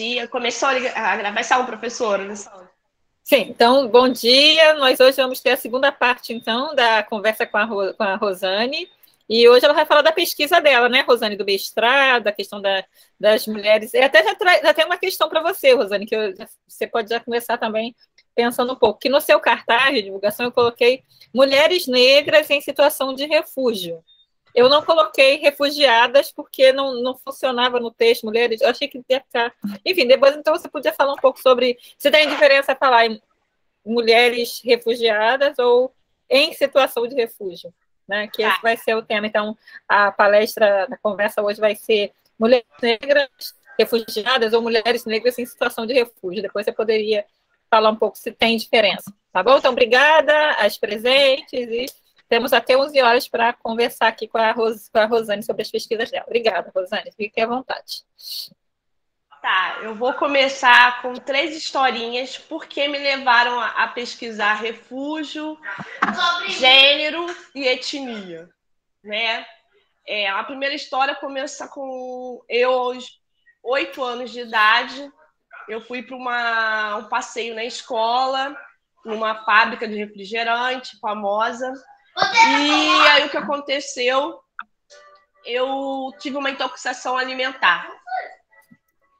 dia. Começou a gravar essa aula, professora? Sim, então, bom dia. Nós hoje vamos ter a segunda parte, então, da conversa com a Rosane. E hoje ela vai falar da pesquisa dela, né, Rosane, do mestrado, da questão das mulheres. E até já tem uma questão para você, Rosane, que você pode já começar também pensando um pouco. Que no seu cartaz de divulgação eu coloquei mulheres negras em situação de refúgio. Eu não coloquei refugiadas porque não funcionava no texto, mulheres. Eu achei que ia ficar. Enfim, depois então você podia falar um pouco sobre se tem diferença falar em mulheres refugiadas ou em situação de refúgio, né? Que esse vai ser o tema. Então, a palestra, a conversa hoje vai ser mulheres negras refugiadas ou mulheres negras em situação de refúgio. Depois você poderia falar um pouco se tem diferença. Tá bom? Então, obrigada às presentes e temos até 11 horas para conversar aqui com a Rosane sobre as pesquisas dela. Obrigada, Rosane. Fique à vontade. Tá, eu vou começar com 3 historinhas porque me levaram a pesquisar refúgio, gênero e etnia, né? A primeira história começa com eu aos 8 anos de idade. Eu fui para um passeio na escola, numa fábrica de refrigerante famosa. E aí o que aconteceu? Eu tive uma intoxicação alimentar.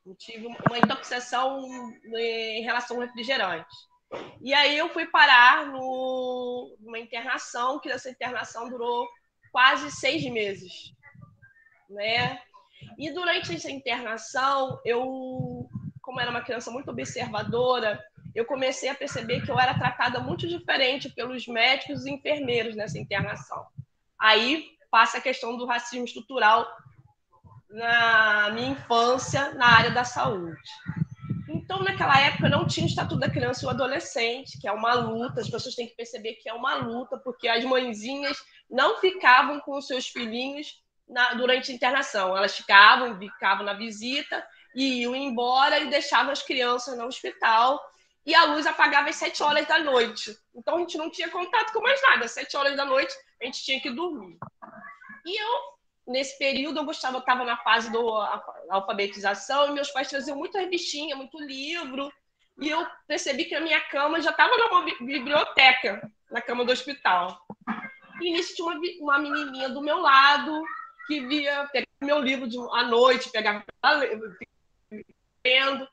Eu tive uma intoxicação em relação ao refrigerante. E aí eu fui parar numa internação, que essa internação durou quase 6 meses, né? E durante essa internação, como era uma criança muito observadora, eu comecei a perceber que eu era tratada muito diferente pelos médicos e enfermeiros nessa internação. Aí passa a questão do racismo estrutural na minha infância na área da saúde. Então, naquela época, não tinha o Estatuto da Criança e do Adolescente, que é uma luta, as pessoas têm que perceber que é uma luta, porque as mãezinhas não ficavam com os seus filhinhos durante a internação, elas ficavam na visita e iam embora e deixavam as crianças no hospital, e a luz apagava às 7 horas da noite. Então, a gente não tinha contato com mais nada, às 7 horas da noite a gente tinha que dormir. E nesse período, eu estava na fase da alfabetização e meus pais traziam muita revistinha, muito livro. E eu percebi que a minha cama já estava numa biblioteca, na cama do hospital. E nisso tinha uma menininha do meu lado que pegava meu livro à noite, pegava lendo.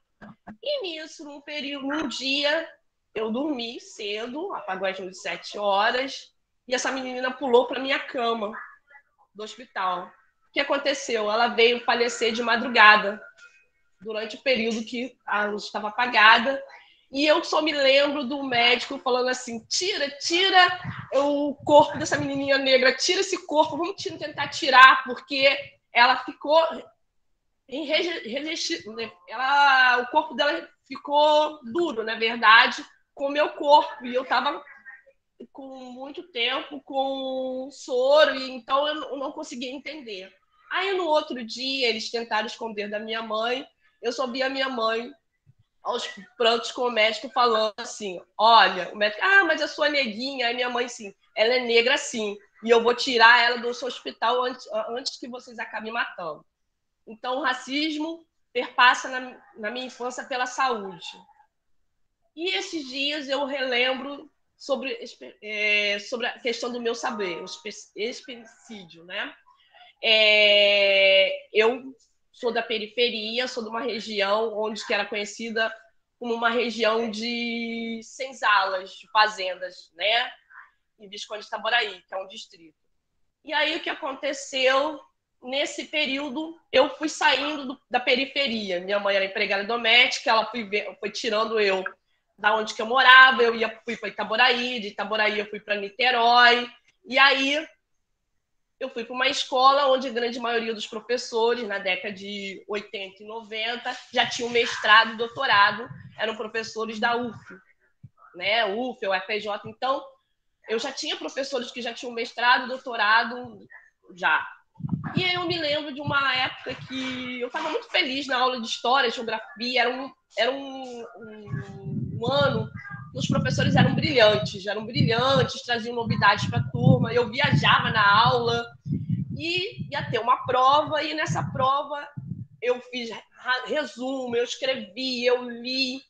E nisso, num dia, eu dormi cedo, apagou as 7 horas, e essa menina pulou para minha cama do hospital. O que aconteceu? Ela veio falecer de madrugada, durante o período que a luz estava apagada, e eu só me lembro do médico falando assim: tira o corpo dessa menininha negra, tira esse corpo, vamos tentar tirar, porque ela ficou o corpo dela ficou duro, na verdade, com o meu corpo, e eu estava com muito tempo com soro, e então eu não conseguia entender. Aí no outro dia eles tentaram esconder da minha mãe, eu só vi a minha mãe aos prantos com o médico falando assim: olha, o médico, mas a sua neguinha, aí minha mãe sim, ela é negra sim, e eu vou tirar ela do seu hospital antes que vocês acabem matando. Então o racismo perpassa na minha infância pela saúde. E esses dias eu relembro sobre a questão do meu saber, o explicídio, né? Eu sou da periferia, sou de uma região que era conhecida como uma região de senzalas, de fazendas, né? Em Visconde de Itaboraí, que é um distrito. E aí o que aconteceu? Nesse período, eu fui saindo da periferia. Minha mãe era empregada doméstica, ela foi tirando eu da onde que eu morava, fui para Itaboraí, de Itaboraí eu fui para Niterói, e aí eu fui para uma escola onde a grande maioria dos professores, na década de 80 e 90, já tinham mestrado e doutorado, eram professores da UF, né? UF, o FJ. Então, eu já tinha professores que já tinham mestrado e doutorado já. E aí eu me lembro de uma época que eu estava muito feliz na aula de História, Geografia, era um ano que os professores eram brilhantes, traziam novidades para a turma, eu viajava na aula e ia ter uma prova, e nessa prova eu fiz resumo, eu escrevi, eu li.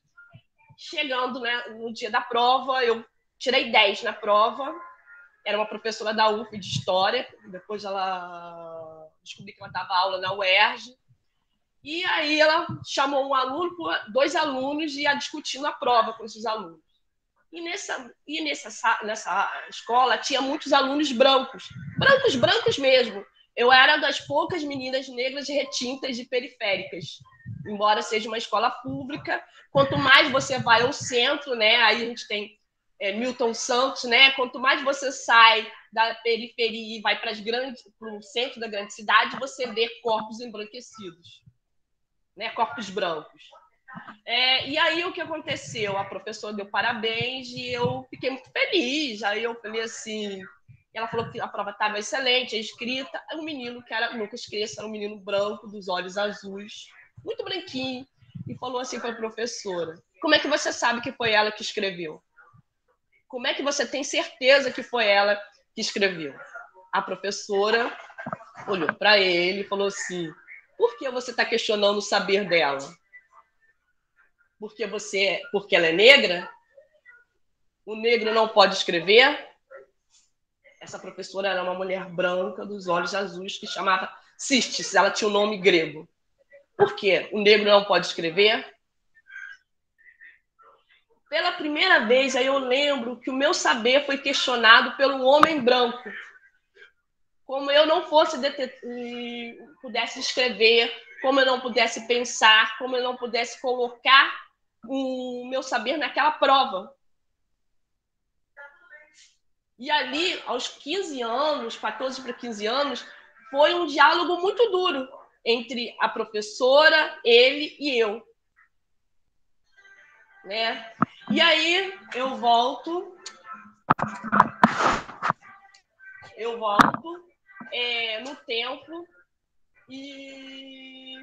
Chegando, né, no dia da prova, eu tirei 10 na prova. Era uma professora da UF de História. Depois ela descobri que ela dava aula na UERJ. E aí ela chamou um aluno, 2 alunos, e ia discutindo a prova com esses alunos. E nessa escola tinha muitos alunos brancos. Brancos mesmo. Eu era das poucas meninas negras retintas e periféricas. Embora seja uma escola pública, quanto mais você vai ao centro, né? Aí a gente tem Milton Santos, né? Quanto mais você sai da periferia e vai para o centro da grande cidade, você vê corpos embranquecidos, né? Corpos brancos. E aí o que aconteceu? A professora deu parabéns e eu fiquei muito feliz. Aí eu falei assim, ela falou que a prova estava excelente, a escrita. Um menino que era, nunca esqueça, era um menino branco, dos olhos azuis, muito branquinho, e falou assim para a professora: como é que você sabe que foi ela que escreveu? Como é que você tem certeza que foi ela que escreveu? A professora olhou para ele e falou assim: por que você está questionando o saber dela? Porque ela é negra? O negro não pode escrever? Essa professora era uma mulher branca, dos olhos azuis, que chamava Cistis. Ela tinha um nome grego. Por quê? O negro não pode escrever? Pela primeira vez, aí eu lembro que o meu saber foi questionado pelo homem branco. Como eu não pudesse escrever, como eu não pudesse pensar, como eu não pudesse colocar o meu saber naquela prova. E ali, aos 15 anos, 14 para 15 anos, foi um diálogo muito duro entre a professora, ele e eu. Né? E aí eu volto no tempo, e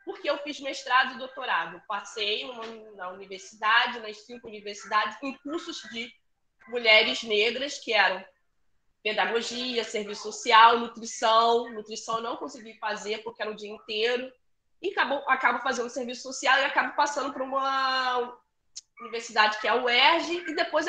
porque eu fiz mestrado e doutorado. Passei na universidade, nas 5 universidades, em cursos de mulheres negras, que eram pedagogia, serviço social, nutrição. Nutrição eu não consegui fazer porque era o dia inteiro. E acabo fazendo serviço social e acabo passando para uma universidade que é a UERJ, e depois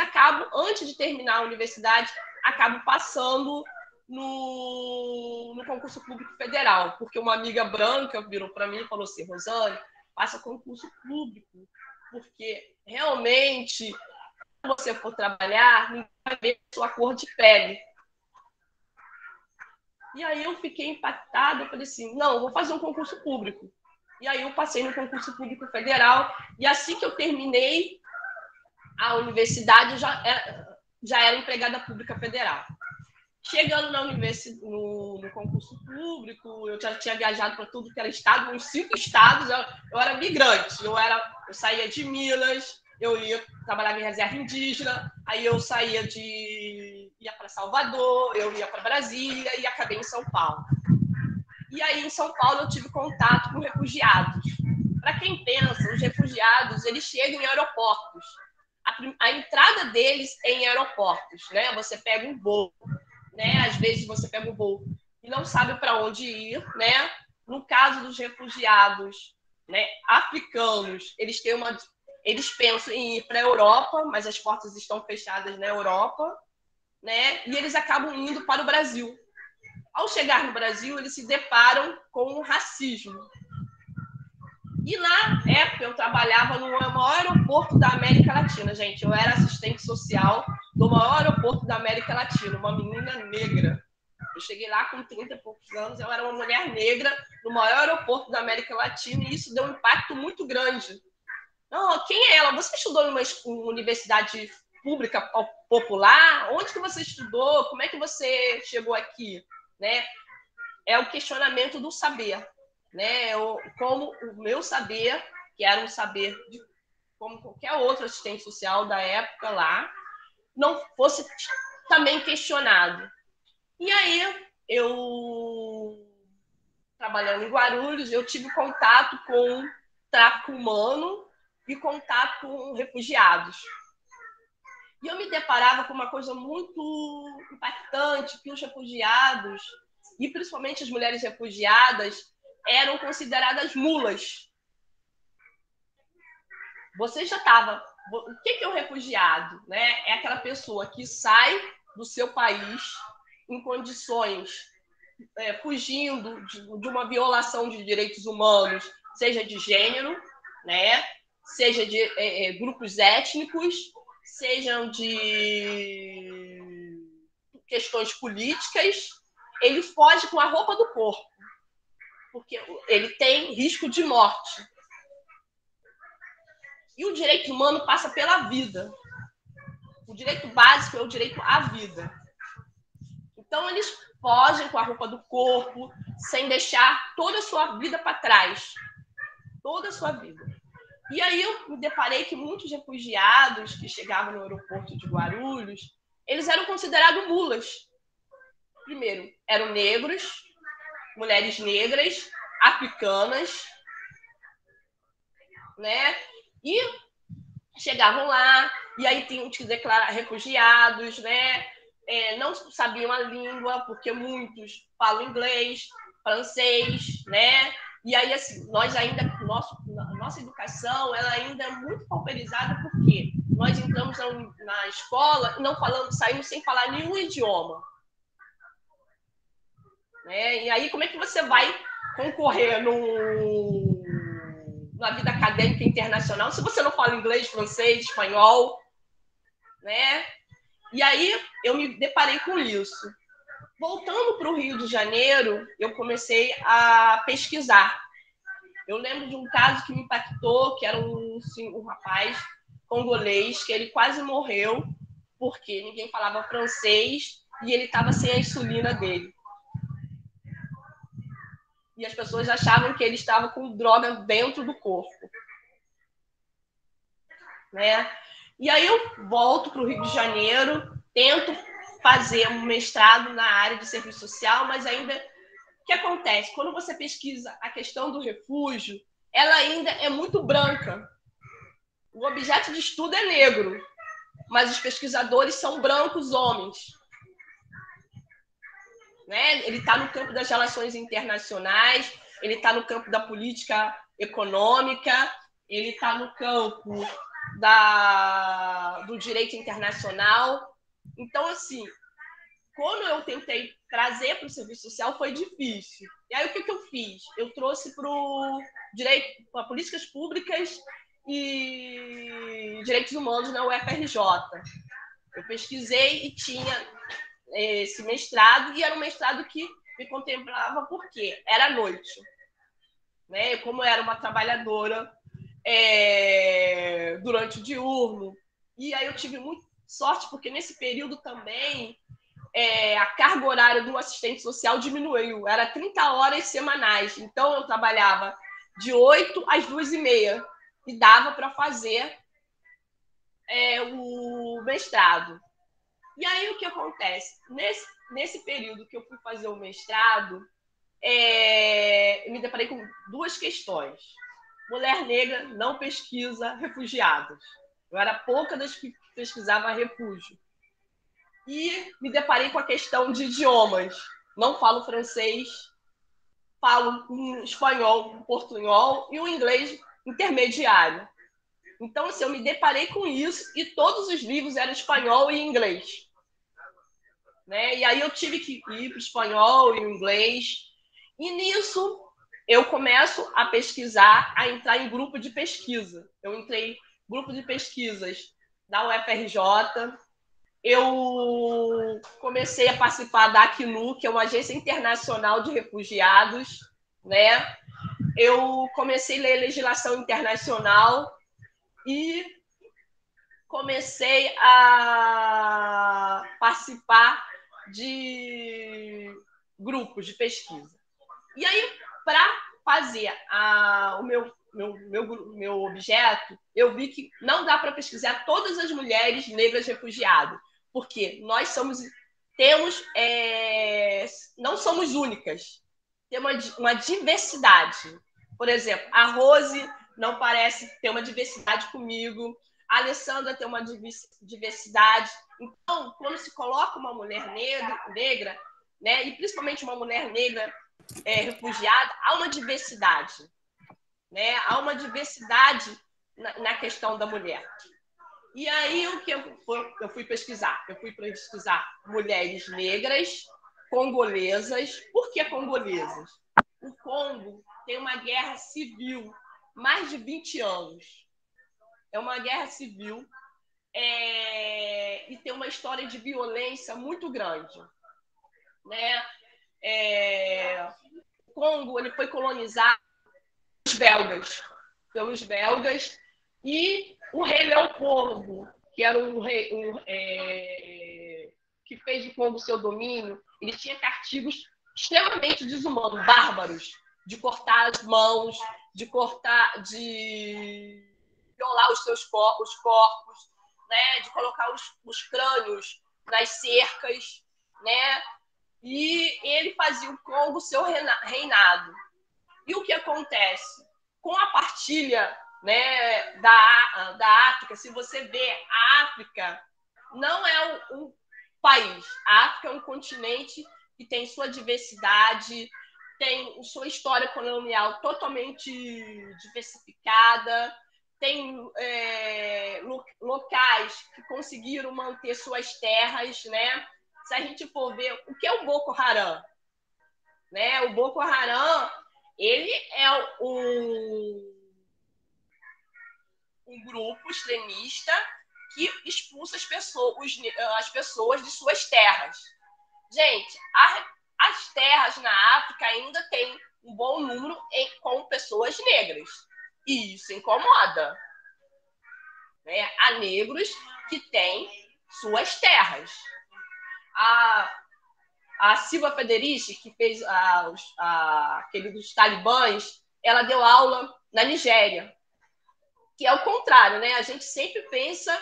antes de terminar a universidade, acabo passando no concurso público federal, porque uma amiga branca virou para mim e falou assim: Rosane, faça concurso público, porque realmente, quando você for trabalhar, ninguém vai ver sua cor de pele. E aí eu fiquei impactada, eu falei assim, não, eu vou fazer um concurso público. E aí eu passei no concurso público federal, e assim que eu terminei a universidade, eu já era empregada pública federal. Chegando no concurso público, eu já tinha viajado para tudo que era estado, uns 5 estados, eu era migrante, eu saía de Minas, eu trabalhava em reserva indígena, aí eu ia para Salvador, eu ia para Brasília e acabei em São Paulo. E aí em São Paulo eu tive contato com refugiados. Para quem pensa, os refugiados, eles chegam em aeroportos. A entrada deles é em aeroportos, né? Você pega um voo, né? Às vezes você pega um voo e não sabe para onde ir, né? No caso dos refugiados, né, africanos, eles pensam em ir para a Europa, mas as portas estão fechadas na Europa, né? E eles acabam indo para o Brasil. Ao chegar no Brasil, eles se deparam com o racismo. E na época eu trabalhava no maior aeroporto da América Latina, gente. Eu era assistente social do maior aeroporto da América Latina, uma menina negra. Eu cheguei lá com 30 e poucos anos, eu era uma mulher negra no maior aeroporto da América Latina, e isso deu um impacto muito grande. Não, quem é ela? Você estudou em uma universidade pública popular? Onde que você estudou? Como é que você chegou aqui? Né? É o questionamento do saber. Né? Como o meu saber, que era um saber como qualquer outro assistente social da época lá, não fosse também questionado. E aí, eu, trabalhando em Guarulhos, eu tive contato com tráfico humano e contato com refugiados. E eu me deparava com uma coisa muito impactante, que os refugiados, e principalmente as mulheres refugiadas, eram consideradas mulas. Você já estava... O que é o refugiado? Né? É aquela pessoa que sai do seu país em condições, fugindo de uma violação de direitos humanos, seja de gênero, né? Seja de grupos étnicos, sejam de questões políticas. Ele foge com a roupa do corpo, porque ele tem risco de morte. E o direito humano passa pela vida. O direito básico é o direito à vida. Então, eles fogem com a roupa do corpo, sem deixar toda a sua vida para trás. Toda a sua vida. E aí eu me deparei que muitos refugiados que chegavam no aeroporto de Guarulhos, eles eram considerados mulas. Primeiro, eram negros, mulheres negras, africanas, né? E chegavam lá, e aí tinham que declarar refugiados, né? Não sabiam a língua, porque muitos falam inglês, francês, né? E aí, assim, nós ainda, nossa educação, ela ainda é muito pauperizada, porque nós entramos na escola e não falamos, saímos sem falar nenhum idioma. Né? E aí, como é que você vai concorrer na vida acadêmica internacional se você não fala inglês, francês, espanhol, né? E aí eu me deparei com isso. Voltando para o Rio de Janeiro, eu comecei a pesquisar. Eu lembro de um caso que me impactou, que era um rapaz congolês, que ele quase morreu porque ninguém falava francês e ele estava sem a insulina dele. E as pessoas achavam que ele estava com droga dentro do corpo. Né? E aí eu volto para o Rio de Janeiro, tento fazer um mestrado na área de serviço social, mas ainda... O que acontece? Quando você pesquisa a questão do refúgio, ela ainda é muito branca. O objeto de estudo é negro, mas os pesquisadores são brancos homens. Né? Ele está no campo das relações internacionais, ele está no campo da política econômica, ele está no campo do direito internacional. Então, assim, quando eu tentei trazer para o serviço social, foi difícil. E aí, o que eu fiz? Eu trouxe para políticas públicas e direitos humanos na UFRJ. Eu pesquisei e tinha esse mestrado, e era um mestrado que me contemplava porque era à noite. Né? Como eu era uma trabalhadora durante o diurno, e aí eu tive muita sorte, porque nesse período também a carga horária do assistente social diminuiu, era 30 horas semanais, então eu trabalhava de 8 às 2h30, e dava para fazer o mestrado. E aí o que acontece? Nesse período que eu fui fazer o mestrado, eu me deparei com duas questões. Mulher negra não pesquisa refugiados. Eu era pouca das que pesquisava refúgio. E me deparei com a questão de idiomas. Não falo francês, falo um espanhol, um portunhol e um inglês intermediário. Então, assim, eu me deparei com isso, e todos os livros eram espanhol e inglês. Né? E aí eu tive que ir para o espanhol e o inglês. E nisso eu começo a pesquisar, a entrar em grupo de pesquisa. Eu entrei em grupo de pesquisas da UFRJ. Eu comecei a participar da Acnu, que é uma agência internacional de refugiados. Né? Eu comecei a ler legislação internacional e comecei a participar de grupos de pesquisa. E aí, para fazer o meu objeto, eu vi que não dá para pesquisar todas as mulheres negras refugiadas, porque nós não somos únicas, temos uma diversidade. Por exemplo, a Rose não parece ter uma diversidade comigo, a Alessandra tem uma diversidade. Então, quando se coloca uma mulher negra, né, e principalmente uma mulher negra refugiada, há uma diversidade, né? Há uma diversidade na questão da mulher. E aí, o que eu fui pesquisar? Eu fui pesquisar mulheres negras, congolesas. Por que congolesas? O Congo tem uma guerra civil, mais de 20 anos. É uma guerra civil e tem uma história de violência muito grande, né? O Congo ele foi colonizado pelos belgas, e o rei Leopoldo, que era um rei que fez do Congo seu domínio, ele tinha castigos extremamente desumanos, bárbaros, de cortar as mãos, de violar os corpos, né, de colocar os crânios nas cercas, né? E ele fazia o Congo seu reinado. E o que acontece? Com a partilha, né, da África, se você vê, a África não é um país. A África é um continente que tem sua diversidade, tem sua história colonial totalmente diversificada, tem locais que conseguiram manter suas terras, né? Se a gente for ver o que é o Boko Haram, né? O Boko Haram ele é um grupo extremista que expulsa as pessoas de suas terras. Gente, as terras na África ainda têm um bom número com pessoas negras. E isso incomoda, né? Há negros que têm suas terras. A Silva Federici, que fez aquele dos talibãs, ela deu aula na Nigéria, que é o contrário, né? A gente sempre pensa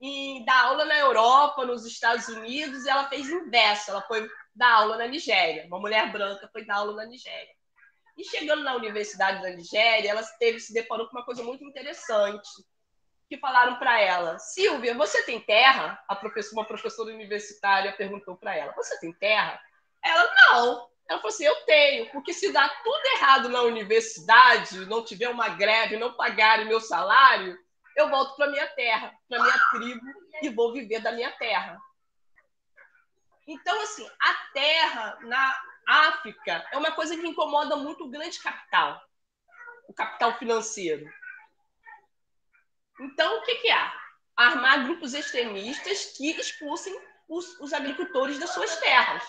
em dar aula na Europa, nos Estados Unidos, e ela fez o inverso, ela foi dar aula na Nigéria. Uma mulher branca foi dar aula na Nigéria. E chegando na Universidade da Nigéria, ela se deparou com uma coisa muito interessante, que falaram para ela: Silvia, você tem terra? Uma professora universitária perguntou para ela: você tem terra? Ela: não. Ela falou assim: eu tenho, porque se dá tudo errado na universidade, não tiver uma greve, não pagarem meu salário, eu volto para minha terra, para minha tribo, e vou viver da minha terra. Então, assim, a terra na África é uma coisa que incomoda muito o grande capital, o capital financeiro. Então, o que há? Armar grupos extremistas que expulsem os agricultores das suas terras,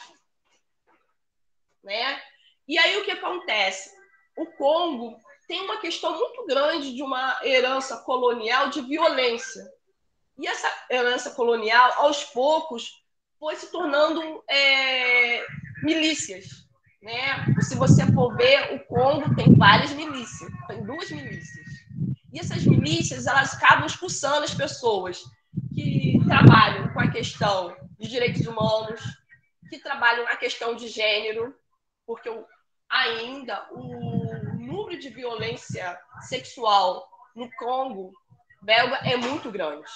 né? E aí o que acontece? O Congo tem uma questão muito grande de uma herança colonial de violência. E essa herança colonial, aos poucos, foi se tornando milícias, né? Se você for ver, o Congo tem várias milícias, tem 2 milícias. E essas milícias, elas acabam expulsando as pessoas que trabalham com a questão de direitos humanos, que trabalham a questão de gênero, porque ainda o número de violência sexual no Congo belga é muito grande.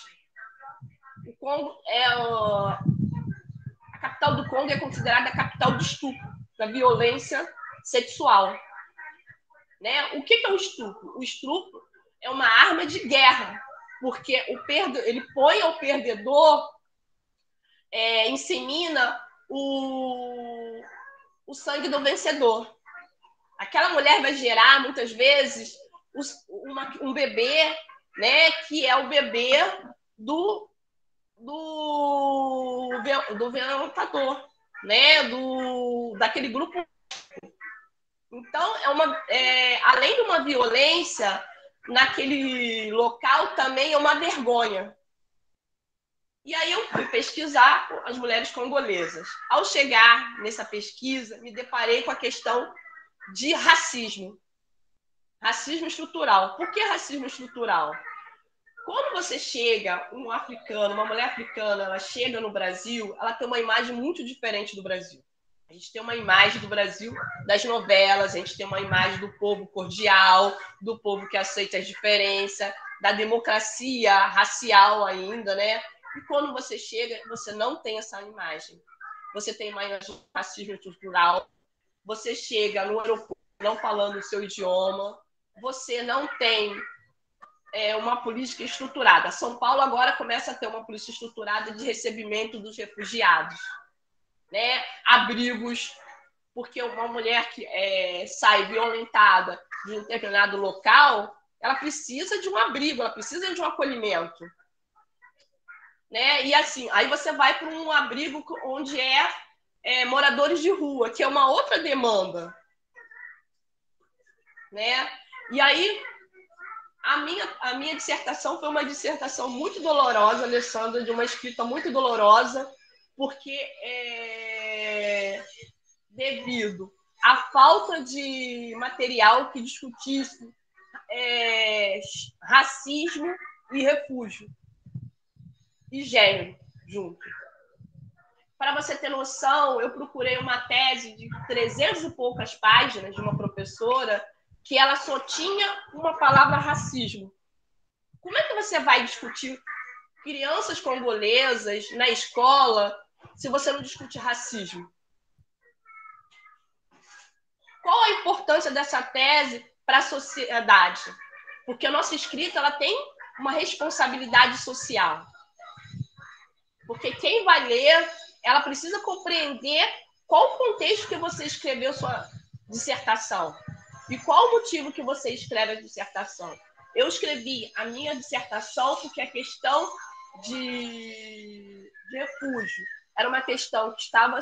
O Congo a capital do Congo é considerada a capital do estupro, da violência sexual, né? O que é o estupro? O estupro é uma arma de guerra, porque ele põe ao perdedor, insemina o sangue do vencedor. Aquela mulher vai gerar, muitas vezes, um bebê, né, que é o bebê do violentador, né, daquele grupo. Então, além de uma violência, naquele local também é uma vergonha. E aí eu fui pesquisar as mulheres congolesas. Ao chegar nessa pesquisa, me deparei com a questão de racismo. Racismo estrutural. Por que racismo estrutural? Quando você chega, uma mulher africana, ela chega no Brasil, ela tem uma imagem muito diferente do Brasil. A gente tem uma imagem do Brasil das novelas, a gente tem uma imagem do povo cordial, do povo que aceita as diferenças, da democracia racial ainda, né? E quando você chega, você não tem essa imagem. Você tem uma imagem de racismo estrutural, você chega no aeroporto não falando o seu idioma, você não tem uma política estruturada. São Paulo agora começa a ter uma política estruturada de recebimento dos refugiados, né? Abrigos, porque uma mulher que sai violentada de um determinado local, ela precisa de um abrigo, ela precisa de um acolhimento, né? E assim, aí você vai para um abrigo onde moradores de rua, que é uma outra demanda, né? E aí a minha dissertação foi uma dissertação muito dolorosa, Alessandra, de uma escrita muito dolorosa, porque devido à falta de material que discutisse racismo e refúgio e gênero junto. Para você ter noção, eu procurei uma tese de 300 e poucas páginas de uma professora que ela só tinha uma palavra racismo. Como é que você vai discutir crianças congolesas na escola se você não discute racismo? Qual a importância dessa tese para a sociedade? Porque a nossa escrita ela tem uma responsabilidade social. Porque quem vai ler, ela precisa compreender qual o contexto que você escreveu sua dissertação e qual o motivo que você escreve a dissertação. Eu escrevi a minha dissertação porque a questão de refúgio era uma questão que estava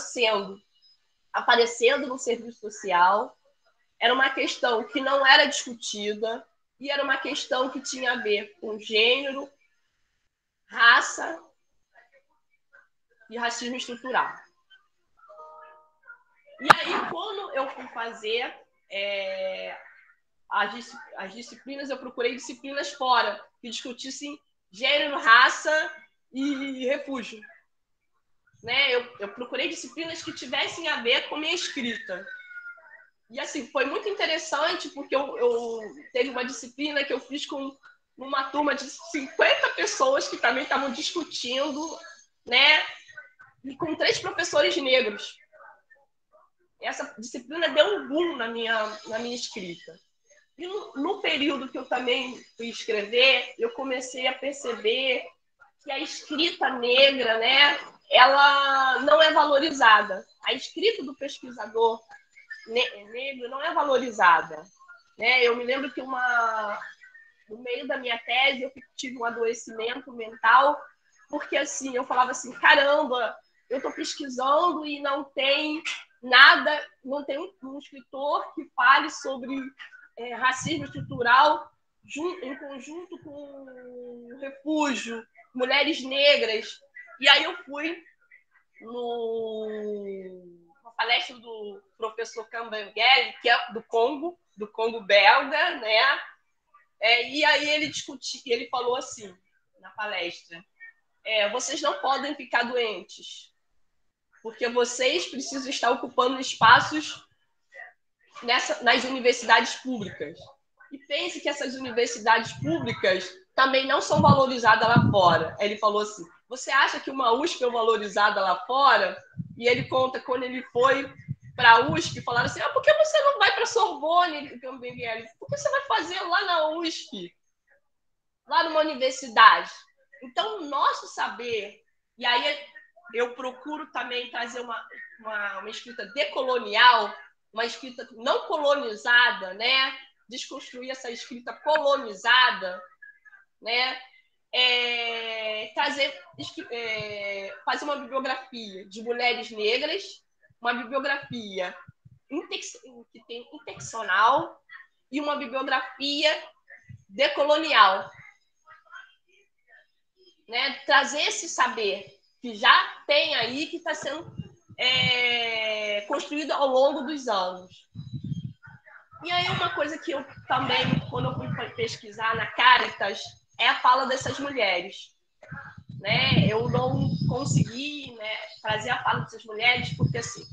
aparecendo no serviço social, era uma questão que não era discutida e era uma questão que tinha a ver com gênero, raça e racismo estrutural. E aí, quando eu fui fazer as disciplinas, eu procurei disciplinas fora, que discutissem gênero, raça e refúgio. Né? Eu procurei disciplinas que tivessem a ver com minha escrita. E assim, foi muito interessante, porque eu teve uma disciplina que eu fiz com uma turma de 50 pessoas que também estavam discutindo, né? E com 3 professores negros. Essa disciplina deu um boom na minha escrita. E no período que eu também fui escrever, eu comecei a perceber que a escrita negra, né, ela não é valorizada. A escrita do pesquisador negro não é valorizada. Né? Eu me lembro que no meio da minha tese eu tive um adoecimento mental, porque assim, eu falava assim, caramba, eu estou pesquisando e não tem nada, não tem um escritor que fale sobre racismo estrutural em conjunto com refúgio, mulheres negras. E aí eu fui numa palestra do professor Kambangele, que é do Congo belga, né? E aí ele falou assim, na palestra, vocês não podem ficar doentes, porque vocês precisam estar ocupando espaços nas universidades públicas. E pense que essas universidades públicas também não são valorizadas lá fora. Ele falou assim, você acha que uma USP é valorizada lá fora? E ele conta quando ele foi para a USP, falaram assim, por que você não vai para a Sorbonne? Por que você vai fazer lá na USP? Lá numa universidade. Então, o nosso saber, e aí eu procuro também trazer uma escrita decolonial, uma escrita não colonizada, né? Desconstruir essa escrita colonizada, né? Fazer uma bibliografia de mulheres negras, uma bibliografia que tem interseccional e uma bibliografia decolonial. Né? Trazer esse saber que já tem aí, que está sendo construído ao longo dos anos. E aí uma coisa que eu também, quando eu fui pesquisar na Caritas, é a fala dessas mulheres. Né? Eu não consegui, né, trazer a fala dessas mulheres, porque assim,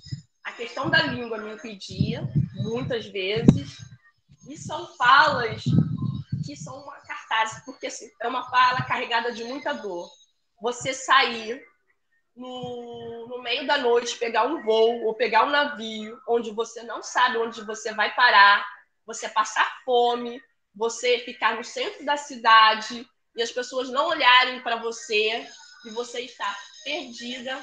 a questão da língua me impedia, muitas vezes, e são falas que são uma cartaz, porque assim, é uma fala carregada de muita dor. Você sair no meio da noite, pegar um voo ou pegar um navio, onde você não sabe onde você vai parar, você passar fome, você ficar no centro da cidade e as pessoas não olharem para você e você está perdida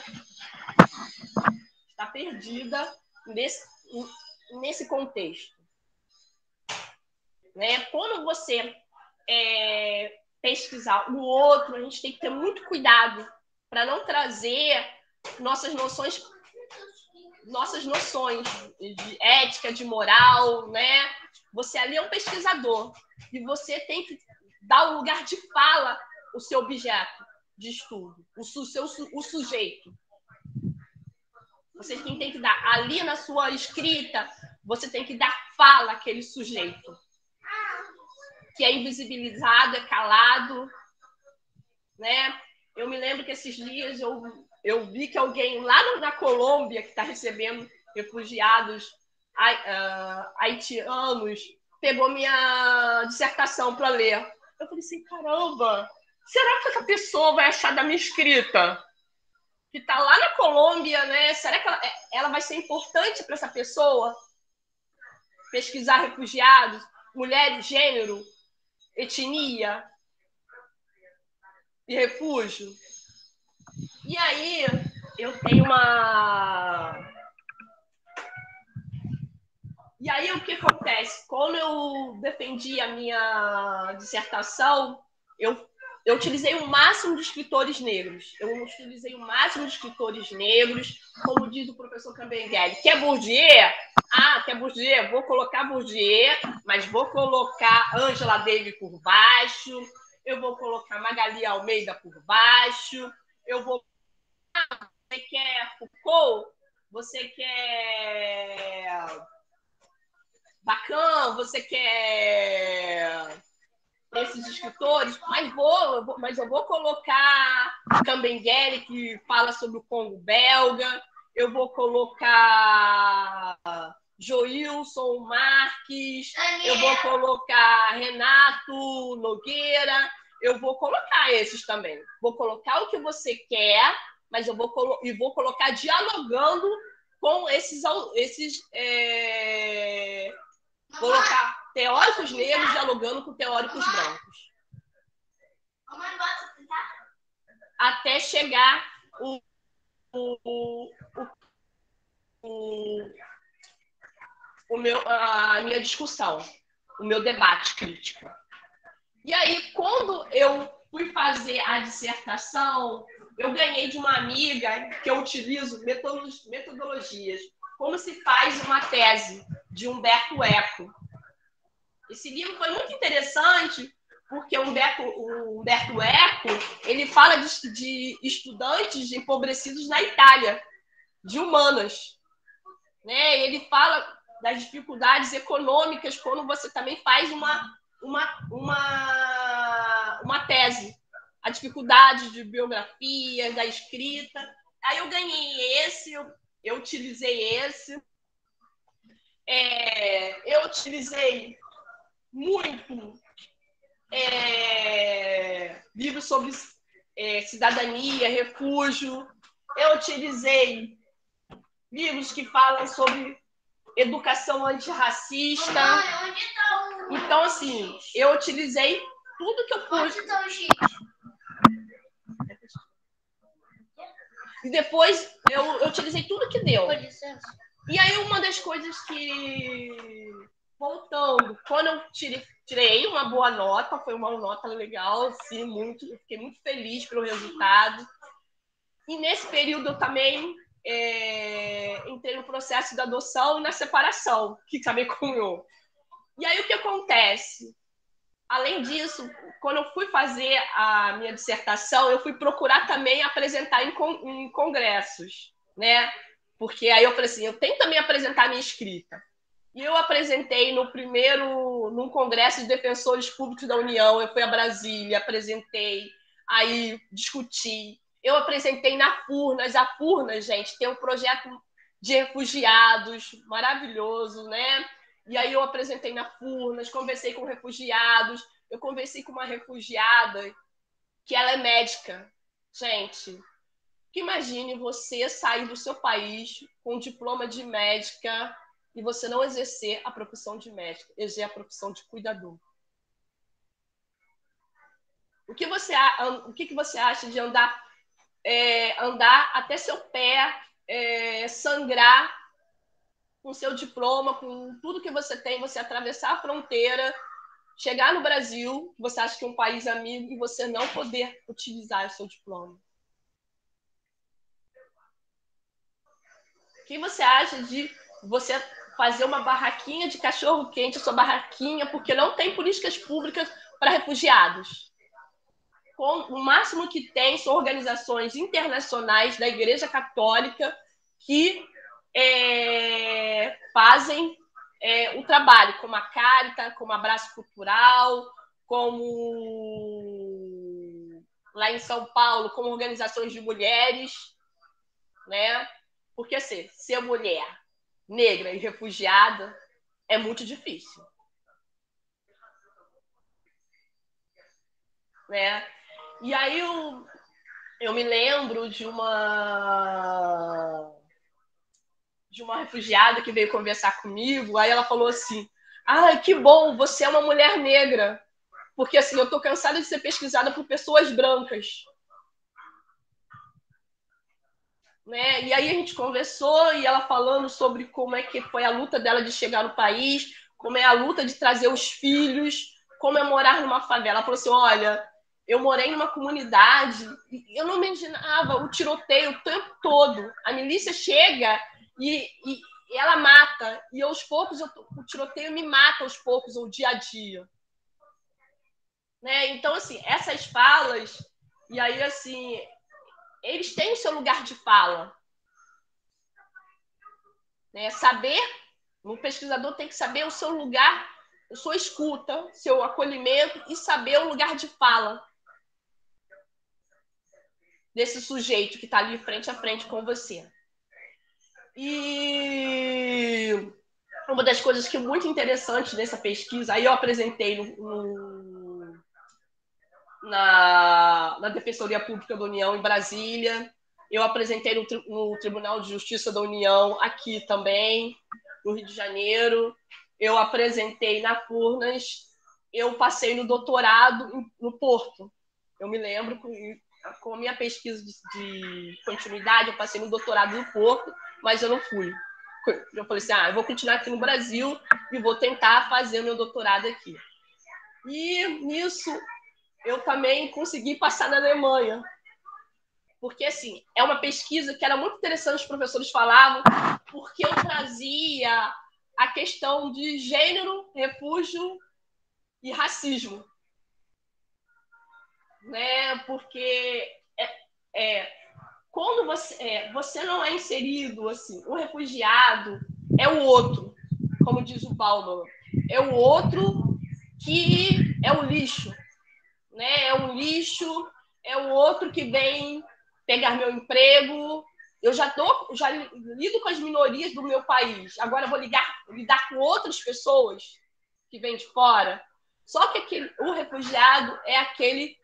nesse contexto. Né? Quando você pesquisar o outro, a gente tem que ter muito cuidado para não trazer nossas noções de ética, de moral, né? Você ali é um pesquisador e você tem que dar um lugar de fala ao seu objeto de estudo, o sujeito. Você tem que dar ali na sua escrita, você tem que dar fala àquele sujeito que é invisibilizado, é calado, né? Eu me lembro que esses dias eu vi que alguém lá na Colômbia, que está recebendo refugiados haitianos, pegou minha dissertação para ler. Eu falei assim, caramba, será que essa pessoa vai achar da minha escrita? Que está lá na Colômbia, né? Será que ela vai ser importante para essa pessoa? Pesquisar refugiados, mulheres, gênero, etnia e refúgio. E aí, eu tenho uma... E aí, o que acontece? Quando eu defendi a minha dissertação, eu utilizei o máximo de escritores negros. Como diz o professor Cambenguele. Quer Bourdieu? Quer Bourdieu? Vou colocar Bourdieu, mas vou colocar Angela Davis por baixo, eu vou colocar Magali Almeida por baixo, eu vou... Você quer Foucault? Você quer Lacan? Você quer esses escritores? Mas eu vou colocar Cambenguele, que fala sobre o Congo belga, eu vou colocar Joilson Marques, eu vou colocar Renato Nogueira, eu vou colocar esses também. Vou colocar o que você quer, mas eu vou colocar dialogando com esses colocar teóricos negros dialogando com teóricos brancos. Até chegar a minha discussão, o meu debate crítico. E aí, quando eu fui fazer a dissertação, eu ganhei de uma amiga que eu utilizo metodologias. Como se faz uma tese, de Humberto Eco. Esse livro foi muito interessante, porque o Humberto Eco ele fala de estudantes empobrecidos na Itália, de humanas. Né? Ele fala das dificuldades econômicas quando você também faz uma tese. A dificuldade de biografia, da escrita. Aí eu ganhei esse, eu utilizei esse. Eu utilizei muito livros sobre cidadania, refúgio. Eu utilizei livros que falam sobre educação antirracista. Então, assim, eu utilizei tudo que eu pude. E depois eu utilizei tudo que deu. E aí, uma das coisas que... Voltando, quando eu tirei uma boa nota, foi uma nota legal, sim, eu fiquei muito feliz pelo resultado. E nesse período eu também entrei no processo da adoção e na separação, que também cunhou. E aí o que acontece? Além disso, quando eu fui fazer a minha dissertação, eu fui procurar também apresentar em congressos, né? Porque aí eu falei assim, eu tenho também apresentar a minha escrita. E eu apresentei num congresso de defensores públicos da União, eu fui a Brasília, apresentei, aí discuti. Eu apresentei na Furnas. A Furnas, gente, tem um projeto de refugiados maravilhoso, né? E aí eu apresentei na Furnas, conversei com refugiados. Eu conversei com uma refugiada que ela é médica. Gente, Imagine você sair do seu país com um diploma de médica e você não exercer a profissão de médica, exercer a profissão de cuidador. O que você acha de andar até seu pé sangrar com seu diploma, com tudo que você tem, você atravessar a fronteira, chegar no Brasil, você acha que é um país amigo, e você não poder utilizar o seu diploma? O que você acha de você fazer uma barraquinha de cachorro-quente, a sua barraquinha, porque não tem políticas públicas para refugiados? O máximo que tem são organizações internacionais da Igreja Católica que fazem o trabalho, como a Caritas, como Abraço Cultural, como lá em São Paulo, como organizações de mulheres, né? Porque assim, ser mulher negra e refugiada é muito difícil, né? E aí eu me lembro de uma refugiada que veio conversar comigo, aí ela falou assim: ah, que bom, você é uma mulher negra, porque assim, eu tô cansada de ser pesquisada por pessoas brancas. Né? E aí a gente conversou e ela falando sobre como é que foi a luta dela de chegar no país, como é a luta de trazer os filhos, como é morar numa favela. Ela falou assim, olha, eu morei numa comunidade e eu não imaginava o tiroteio o tempo todo. A milícia chega e ela mata, e aos poucos o tiroteio me mata aos poucos, o dia a dia. Né? Então, assim, essas falas, e aí, assim, eles têm o seu lugar de fala. Né? Saber, o pesquisador tem que saber o seu lugar, a sua escuta, seu acolhimento e saber o lugar de fala desse sujeito que está ali frente a frente com você. E uma das coisas que é muito interessante nessa pesquisa, aí eu apresentei na Defensoria Pública da União em Brasília, eu apresentei no Tribunal de Justiça da União aqui também, no Rio de Janeiro, eu apresentei na Furnas, eu passei no doutorado no Porto. Eu me lembro, com a minha pesquisa de continuidade, eu passei no doutorado no Porto, mas eu não fui. Eu falei assim, eu vou continuar aqui no Brasil e vou tentar fazer meu doutorado aqui. E nisso, eu também consegui passar na Alemanha. Porque, assim, é uma pesquisa que era muito interessante, os professores falavam, porque eu trazia a questão de gênero, refúgio e racismo. Né? Porque quando você não é inserido, assim, o refugiado é o outro, como diz o Bauman, é o outro que é o lixo. Né? É um lixo, é o outro que vem pegar meu emprego. Eu já lido com as minorias do meu país. Agora eu vou lidar com outras pessoas que vêm de fora. Só que o refugiado é aquele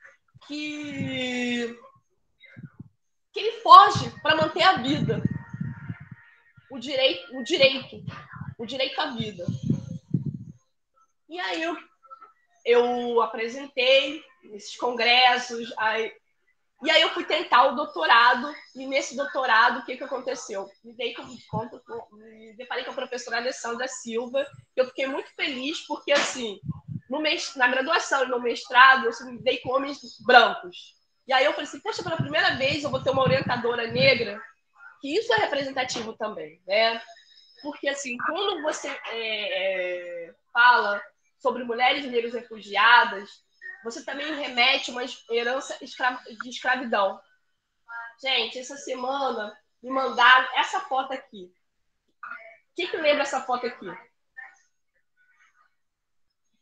que ele foge para manter a vida. O direito à vida. E aí eu apresentei nesses congressos, e aí eu fui tentar o doutorado, e nesse doutorado, o que aconteceu? Me deparei com a professora Alessandra Silva, e eu fiquei muito feliz, porque, assim, na graduação e no mestrado, eu me dei com homens brancos. E aí eu falei assim, poxa, pela primeira vez eu vou ter uma orientadora negra, que isso é representativo também, né? Porque, assim, quando você fala sobre mulheres negras refugiadas, você também remete uma herança de escravidão. Gente, essa semana me mandaram essa foto aqui. O que lembra essa foto aqui?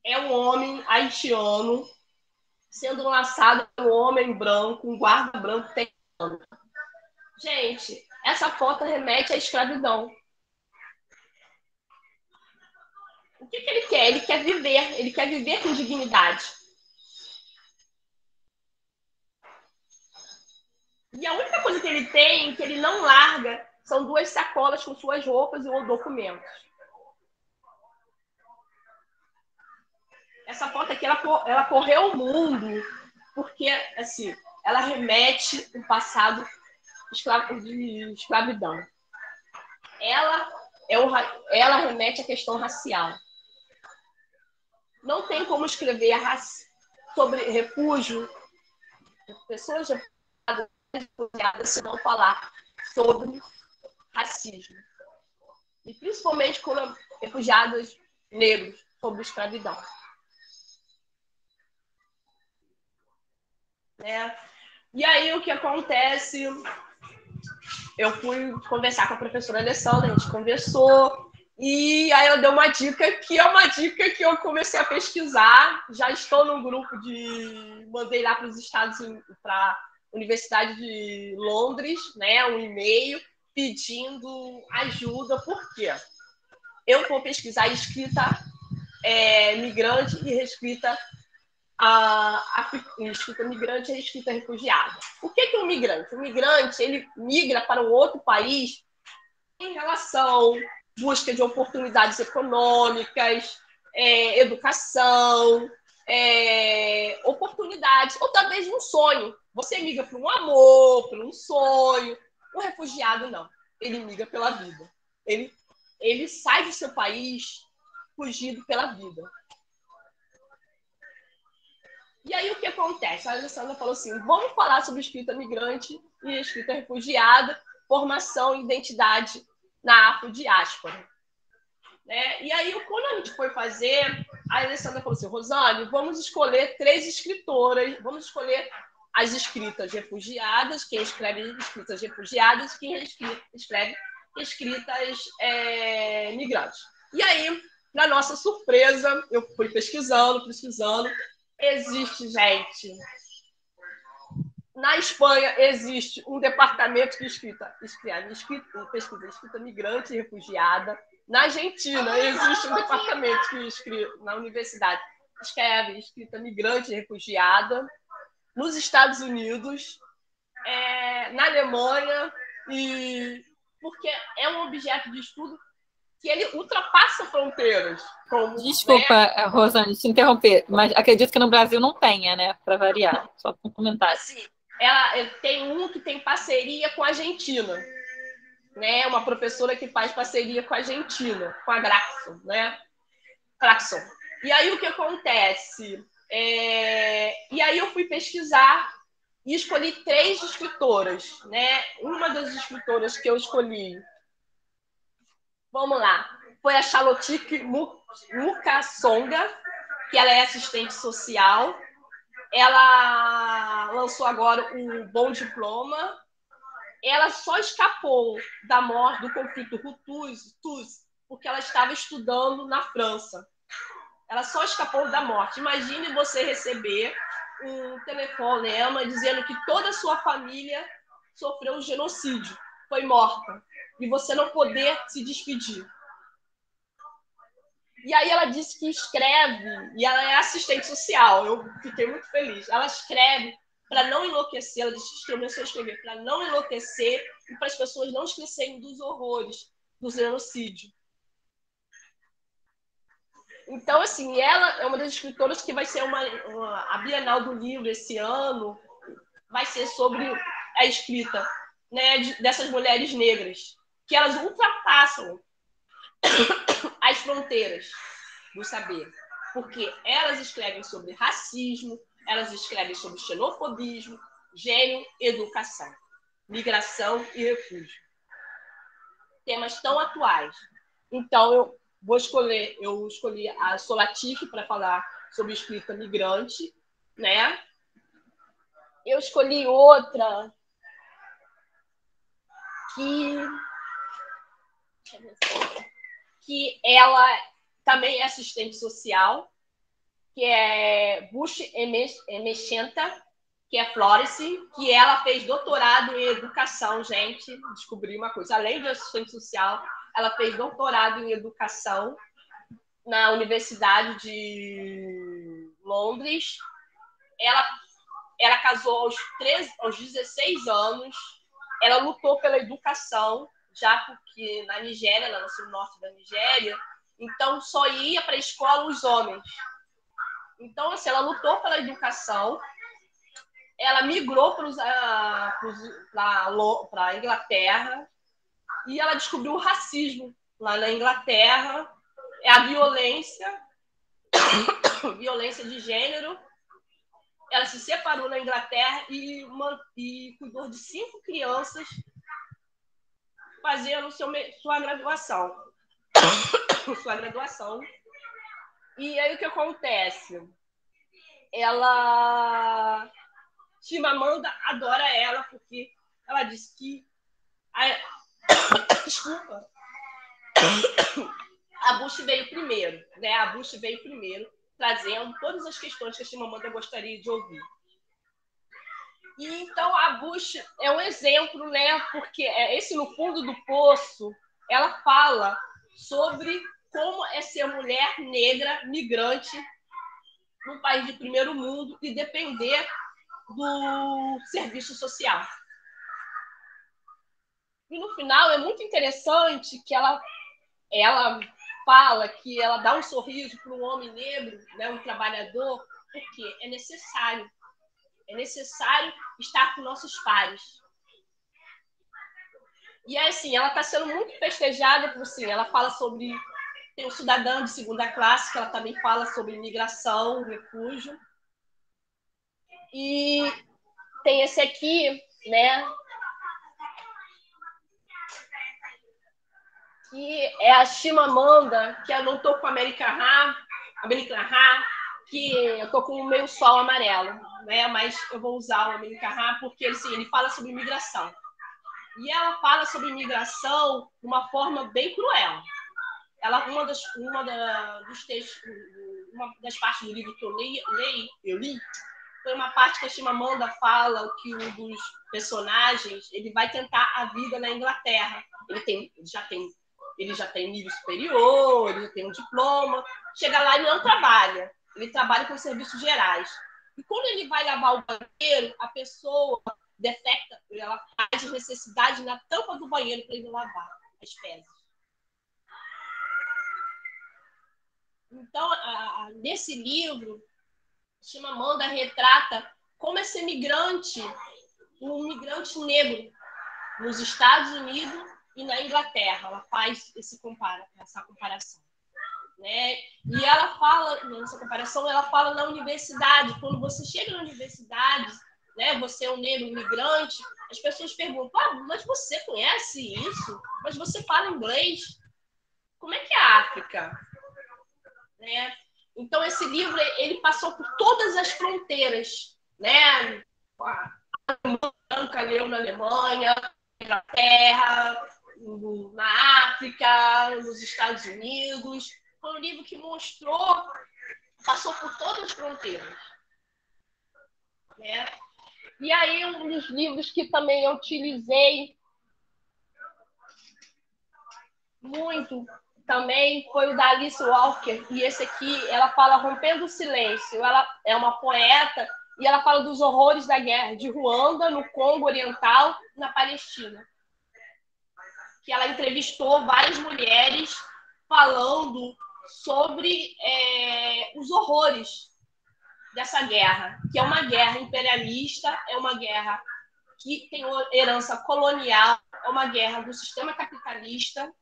É um homem haitiano sendo laçado por um homem branco, um guarda branco tentando. Gente, essa foto remete à escravidão. O que ele quer? Ele quer viver com dignidade. E a única coisa que ele tem, que ele não larga, são 2 sacolas com suas roupas e documentos. Essa foto aqui, ela correu o mundo porque, assim, ela remete ao passado de escravidão. Ela remete à questão racial. Não tem como escrever sobre refúgio, pessoas refugiadas, se não falar sobre racismo. E principalmente com refugiados negros, sobre escravidão. Né? E aí o que acontece? Eu fui conversar com a professora Alessandra, a gente conversou, e aí eu dei uma dica, que é uma dica que eu comecei a pesquisar. Já estou no grupo mandei lá para os Estados Unidos, para a Universidade de Londres, né, um e-mail pedindo ajuda, por quê? Eu vou pesquisar escrita migrante e reescrita escrita migrante e escrita refugiada. O que é um migrante? O migrante, ele migra para um outro país em relação busca de oportunidades econômicas, educação, oportunidades, ou talvez um sonho. Você migra para um amor, para um sonho. O refugiado, não. Ele migra pela vida. Ele sai do seu país fugido pela vida. E aí o que acontece? A Alessandra falou assim, vamos falar sobre escrita migrante e escrita refugiada, formação e identidade na afrodiáspora. Né? E aí, quando a gente foi fazer, a Alessandra falou assim, Rosane, vamos escolher 3 escritoras, vamos escolher as escritas refugiadas, quem escreve escritas refugiadas, quem escreve escritas migrantes. E aí, na nossa surpresa, eu fui pesquisando, existe, gente. Na Espanha existe um departamento de pesquisa escrita migrante e refugiada. Na Argentina existe um departamento que na universidade escreve escrita migrante e refugiada. Nos Estados Unidos, na Alemanha, porque é um objeto de estudo que ele ultrapassa fronteiras. Desculpa, Rosane, te interromper, mas acredito que no Brasil não tenha, né? Para variar, só um comentário. Assim, ela tem um que tem parceria com a Argentina, né? Uma professora que faz parceria com a Argentina, com a Graxon, né? Graxon. E aí o que acontece? E aí eu fui pesquisar e escolhi 3 escritoras, né? Uma das escritoras que eu escolhi, vamos lá, foi a Chalotique Mukasonga, que ela é assistente social. Ela lançou agora o Bom Diploma. Ela só escapou da morte do conflito Hutus porque ela estava estudando na França. Ela só escapou da morte. Imagine você receber um telefonema dizendo que toda a sua família sofreu um genocídio, foi morta, e você não poder se despedir. E aí ela disse que escreve, e ela é assistente social, eu fiquei muito feliz. Ela escreve para não enlouquecer, ela disse que começou a escrever para não enlouquecer e para as pessoas não esquecerem dos horrores do genocídio. Então, assim, ela é uma das escritoras que vai ser a Bienal do Livro esse ano, vai ser sobre a escrita, né, dessas mulheres negras, que elas ultrapassam as fronteiras do saber, porque elas escrevem sobre racismo, elas escrevem sobre xenofobismo, gênero, educação, migração e refúgio. Temas tão atuais. Então, eu escolhi a Solatique para falar sobre escrita migrante, né? Eu escolhi outra que ela também é assistente social, que é Bush Emechenta, que é Florence, que ela fez doutorado em educação, gente. Descobri uma coisa, além de assistente social, ela fez doutorado em educação na Universidade de Londres. ela casou aos 16 anos, ela lutou pela educação, já porque na Nigéria, ela nasceu no norte da Nigéria, então só ia para a escola os homens. Então, assim, ela lutou pela educação, ela migrou para a Inglaterra e ela descobriu o racismo lá na Inglaterra, a violência de gênero. Ela se separou na Inglaterra e cuidou de 5 crianças fazendo sua graduação. Sua graduação. E aí o que acontece? Chimamanda adora ela porque ela disse que desculpa. A Bush veio primeiro, né? A Bush veio primeiro, trazendo todas as questões que a Chimamanda gostaria de ouvir. E então a Bush é um exemplo, né? Porque esse No Fundo do Poço, ela fala sobre como é ser mulher negra, migrante, num país de primeiro mundo e depender do serviço social. E no final é muito interessante que ela fala que ela dá um sorriso para um homem negro, né, um trabalhador, porque é necessário estar com nossos pares. E assim, ela está sendo muito festejada por assim, ela fala sobre tem um cidadão de segunda classe que ela também fala sobre imigração, refúgio. E tem esse aqui, né? Que é a Chimamanda, que eu não tô com a American Ha, que eu tô com o meio sol amarelo, né? Mas eu vou usar o American Ha porque assim, ele fala sobre imigração. E ela fala sobre imigração de uma forma bem cruel. Uma das partes do livro que eu li foi uma parte que a Chimamanda fala que um dos personagens ele vai tentar a vida na Inglaterra. Ele já tem nível superior, ele já tem um diploma. Chega lá e não trabalha. Ele trabalha com serviços gerais. E quando ele vai lavar o banheiro, a pessoa defecta, ela faz necessidade na tampa do banheiro para ele lavar as fezes. Então, nesse livro, Chimamanda retrata como é ser um migrante negro nos Estados Unidos e na Inglaterra. Ela faz essa comparação. Né? E ela fala, nessa comparação, ela fala na universidade. Quando você chega na universidade, né, você é um negro imigrante, as pessoas perguntam, mas você conhece isso? Mas você fala inglês? Como é que é a África? Né? Então, esse livro ele passou por todas as fronteiras. Né? A Branca leu na Alemanha, na Inglaterra, na África, nos Estados Unidos. Foi um livro que passou por todas as fronteiras. Né? E aí, um dos livros que também eu utilizei muito também foi o da Alice Walker. E esse aqui, ela fala Rompendo o Silêncio. Ela é uma poeta e ela fala dos horrores da guerra de Ruanda, no Congo Oriental, na Palestina. Que ela entrevistou várias mulheres falando sobre os horrores dessa guerra, que é uma guerra imperialista, é uma guerra que tem herança colonial, é uma guerra do sistema capitalista,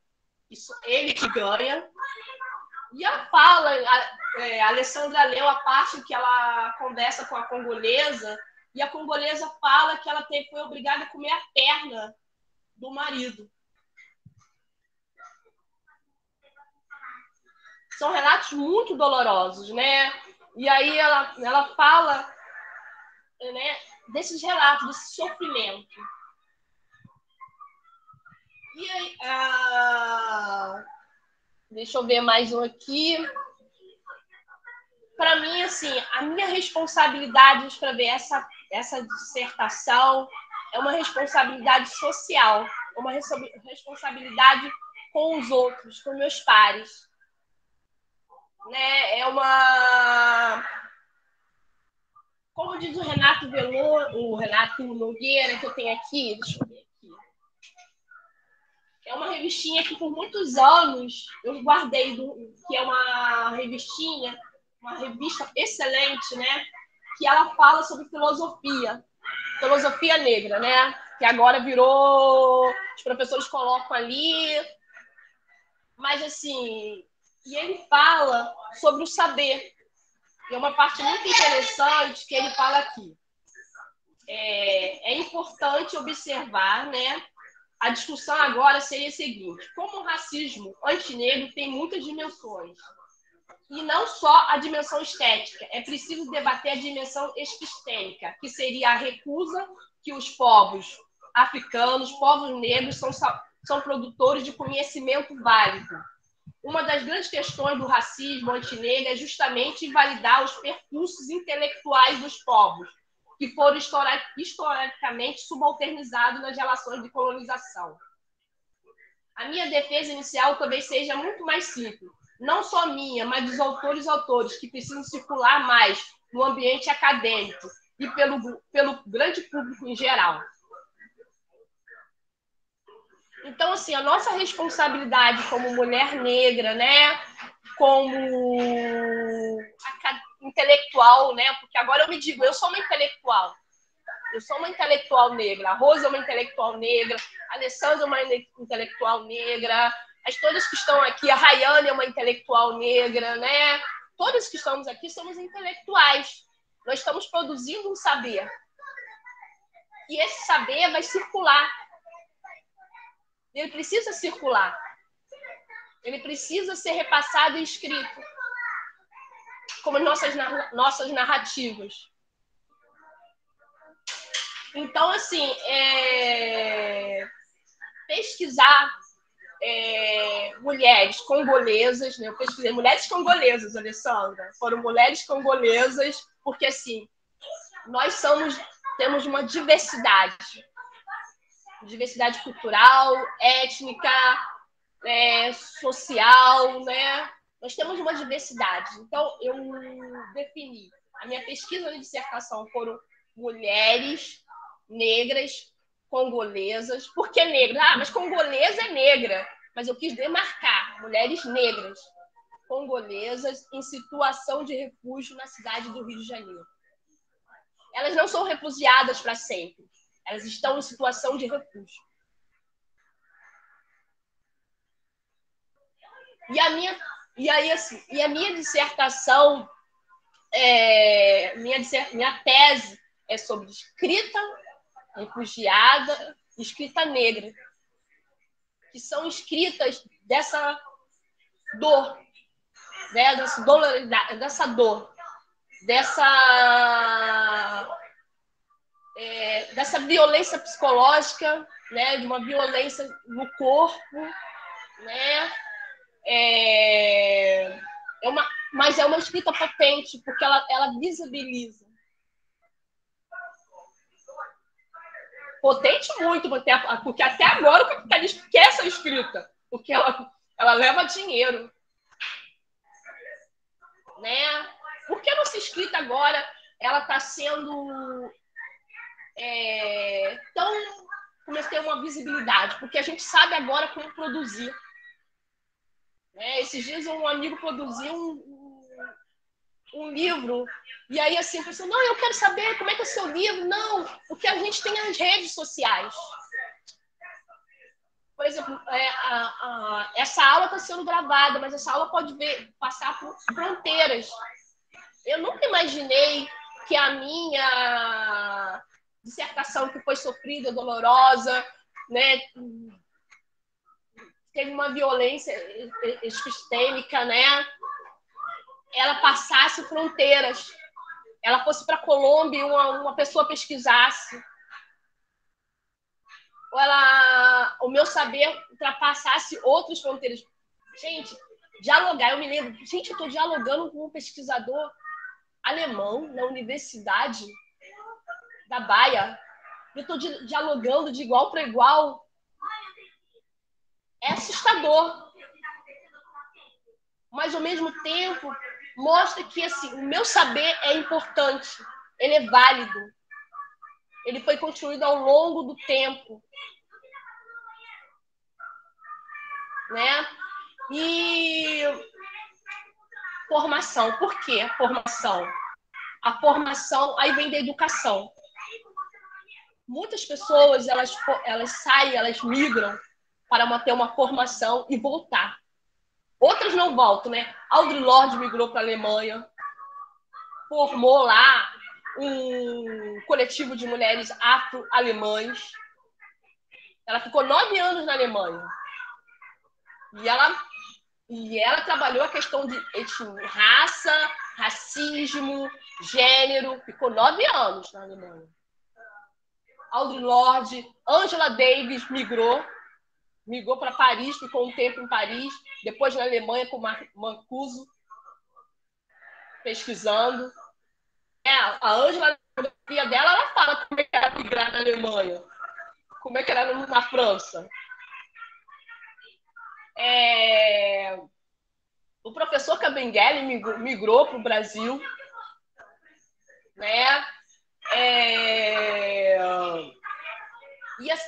isso ele que ganha. E ela fala, a Alessandra leu a parte que ela conversa com a congolesa, e a congolesa fala que ela foi obrigada a comer a perna do marido. São relatos muito dolorosos, né? E aí ela fala, né, desses relatos, desse sofrimento. E aí, deixa eu ver mais um aqui. Para mim, assim, a minha responsabilidade de escrever essa dissertação é uma responsabilidade social, uma responsabilidade com os outros, com meus pares. Né? como diz o Renato Veloso, o Renato Nogueira, que eu tenho aqui, deixa eu ver aqui. É uma revistinha que por muitos anos eu guardei, que é uma revistinha, uma revista excelente, né? Que ela fala sobre filosofia negra, né? Que agora virou, os professores colocam ali, mas assim, e ele fala sobre o saber. E é uma parte muito interessante que ele fala aqui. É importante observar, né? A discussão agora seria a seguinte: como o racismo antinegro tem muitas dimensões, e não só a dimensão estética, é preciso debater a dimensão epistêmica, que seria a recusa que os povos africanos, povos negros, são produtores de conhecimento válido. Uma das grandes questões do racismo antinegro é justamente invalidar os percursos intelectuais dos povos, que foram historicamente subalternizados nas relações de colonização. A minha defesa inicial talvez seja muito mais simples, não só minha, mas dos autores que precisam circular mais no ambiente acadêmico e pelo grande público em geral. Então, assim, a nossa responsabilidade como mulher negra, né, como intelectual, né, porque agora eu me digo, eu sou uma intelectual. Eu sou uma intelectual negra. A Rosa é uma intelectual negra. A Alessandra é uma intelectual negra. Todas que estão aqui, a Rayane é uma intelectual negra, né? Todas que estamos aqui somos intelectuais. Nós estamos produzindo um saber. E esse saber vai circular. Ele precisa circular. Ele precisa ser repassado e escrito. Como nossas narrativas. Então, assim, pesquisar mulheres congolesas, né? Eu pesquisei mulheres congolesas, Alessandra. Foram mulheres congolesas, porque, assim, nós temos uma diversidade cultural, étnica, social, né? Nós temos uma diversidade. Então, eu defini, a minha pesquisa de dissertação foram mulheres negras, congolesas. Por que negra? Ah, mas congolesa é negra. Mas eu quis demarcar mulheres negras, congolesas, em situação de refúgio na cidade do Rio de Janeiro. Elas não são refugiadas para sempre. Elas estão em situação de refúgio. E a minha dissertação, minha tese é sobre escrita refugiada, escrita negra, que são escritas dessa dor, né? Dessa dor, dessa violência psicológica, né? De uma violência no corpo, né? Mas é uma escrita potente, porque ela visibiliza. Potente muito, porque até agora o capitalista quer essa escrita, porque ela leva dinheiro. Né? Por que a nossa escrita agora ela está sendo começou a ter uma visibilidade? Porque a gente sabe agora como produzir. Né? Esses dias um amigo produziu um livro, e aí assim, a pessoa, não, eu quero saber como é que é o seu livro. Não, porque a gente tem as redes sociais. Por exemplo, essa aula está sendo gravada, mas essa aula pode passar por fronteiras. Eu nunca imaginei que a minha dissertação, que foi sofrida, dolorosa, né, teve uma violência epistêmica, né, ela passasse fronteiras, ela fosse para a Colômbia e uma pessoa pesquisasse, ou o meu saber ultrapassasse outras fronteiras. Gente, dialogar, eu me lembro, eu estou dialogando com um pesquisador alemão na Universidade da Baia, eu estou dialogando de igual para igual. É assustador. Mas, ao mesmo tempo, mostra que assim, o meu saber é importante. ele é válido. Ele foi construído ao longo do tempo. Né? E formação. Por quê? Formação. A formação, aí vem da educação. Muitas pessoas, elas saem, elas migram para ter uma formação e voltar. Outras não voltam, né? Audre Lorde migrou para a Alemanha, formou lá um coletivo de mulheres afro-alemãs. Ela ficou 9 anos na Alemanha. E ela trabalhou a questão de raça, racismo, gênero. Ficou 9 anos na Alemanha. Audre Lorde, Angela Davis migrou para Paris, ficou um tempo em Paris, depois na Alemanha com Mancuso, pesquisando. A Angela, a biografia dela, ela fala como é que era migrar na Alemanha, como é que era na França. O professor Kabengele migrou para o Brasil, né?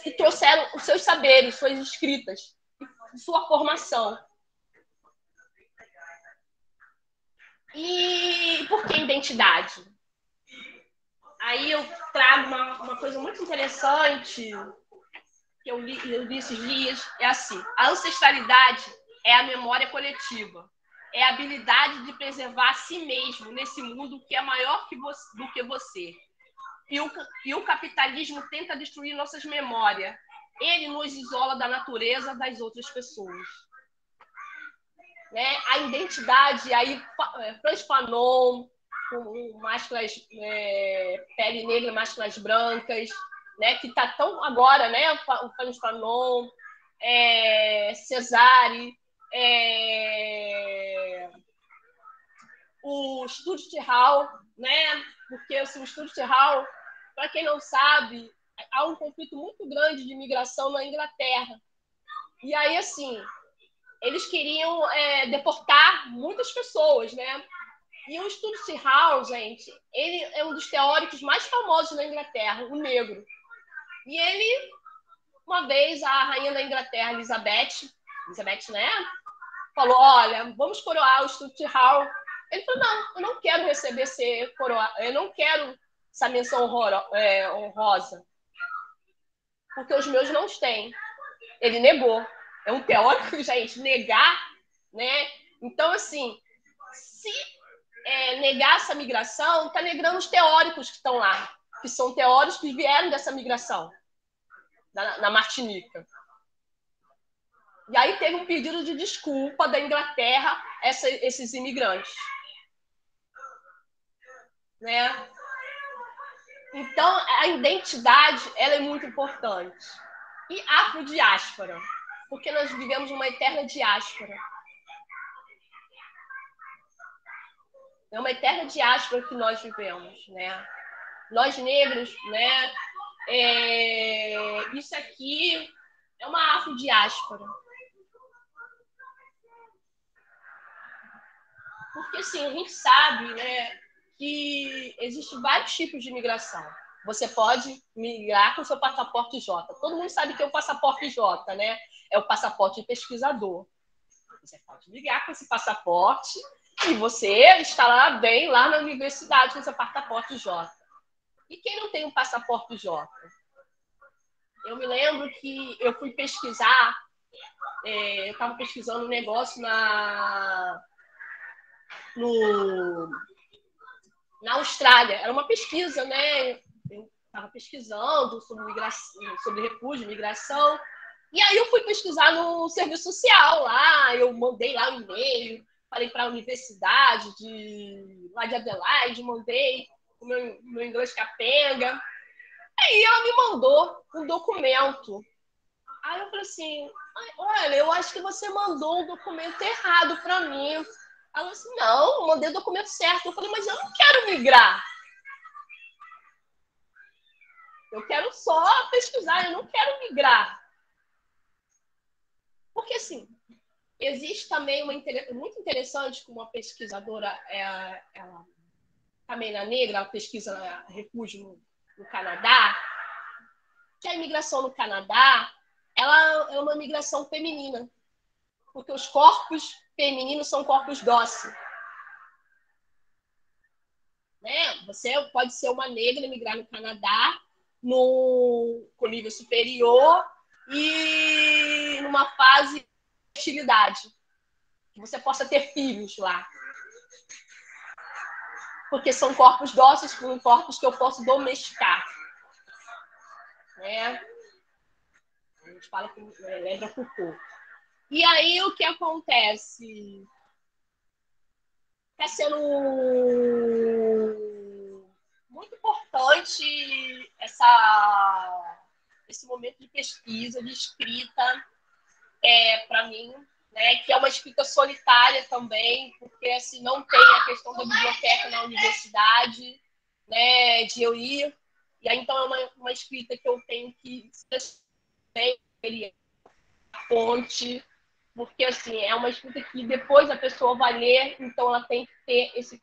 E trouxeram os seus saberes, suas escritas, sua formação. E por que identidade? Aí eu trago uma coisa muito interessante que eu li esses dias. É assim: a ancestralidade é a memória coletiva, é a habilidade de preservar a si mesmo nesse mundo que é maior do que você. E o capitalismo tenta destruir nossas memórias. Ele nos isola da natureza das outras pessoas. Né? A identidade, aí, Frantz Fanon, com máscaras, pele negra, máscaras brancas, né? Que está tão agora, né? O Frantz Fanon, Cesare, o Stuart Hall, né? Porque assim, o Stuart Hall, para quem não sabe, há um conflito muito grande de imigração na Inglaterra. E aí, assim, eles queriam deportar muitas pessoas, né? E o Stuart Hall, gente, ele é um dos teóricos mais famosos na Inglaterra, o negro. E ele, uma vez, a rainha da Inglaterra, Elizabeth, né? Falou, olha, vamos coroar o Stuart Hall. Ele falou, não, eu não quero receber ser coroado, eu não quero essa menção honrosa, porque os meus não têm. Ele negou. É um teórico, gente, negar, né? Então, assim, se negar essa migração, está negando os teóricos que estão lá, que são teóricos que vieram dessa migração, na Martinica. E aí teve um pedido de desculpa da Inglaterra a esses imigrantes. Né? Então, a identidade ela é muito importante. E afrodiáspora, porque nós vivemos uma eterna diáspora. É uma eterna diáspora que nós vivemos, né? Nós negros, né? Isso aqui é uma afrodiáspora. Porque, assim, a gente sabe, né, que existem vários tipos de imigração. Você pode migrar com o seu passaporte J. Todo mundo sabe que é o passaporte J, né? É o passaporte de pesquisador. Você pode migrar com esse passaporte e você estará bem lá na universidade com seu passaporte J. E quem não tem um passaporte J? Eu me lembro que eu fui pesquisar, eu estava pesquisando um negócio na Austrália. Era uma pesquisa, né? Eu estava pesquisando sobre migração, sobre refúgio, migração. E aí eu fui pesquisar no serviço social lá, eu mandei lá um e-mail, falei para a universidade lá de Adelaide, mandei o meu inglês capenga. Aí ela me mandou um documento. Aí eu falei assim, olha, eu acho que você mandou um documento errado para mim. Ela falou assim, não, eu mandei o documento certo. Eu falei, mas eu não quero migrar. Eu quero só pesquisar, eu não quero migrar. Porque, assim, existe também muito interessante que uma pesquisadora ela Camena Negra, ela pesquisa refúgio no Canadá, que a imigração no Canadá ela é uma migração feminina, porque os corpos femininos são corpos dóceis. Né? Você pode ser uma negra e migrar no Canadá com nível superior e numa fase de fertilidade, que você possa ter filhos lá. Porque são corpos dóceis, são corpos que eu posso domesticar. Né? A gente fala com Léndra Foucault. E aí, o que acontece? Está sendo muito importante esse momento de pesquisa, de escrita, para mim, né, que é uma escrita solitária também, porque assim, não tem a questão da biblioteca na universidade, né, de eu ir. E aí, então, é uma escrita que eu tenho que ser fonte, porque assim, é uma escrita que depois a pessoa vai ler, então ela tem que ter esse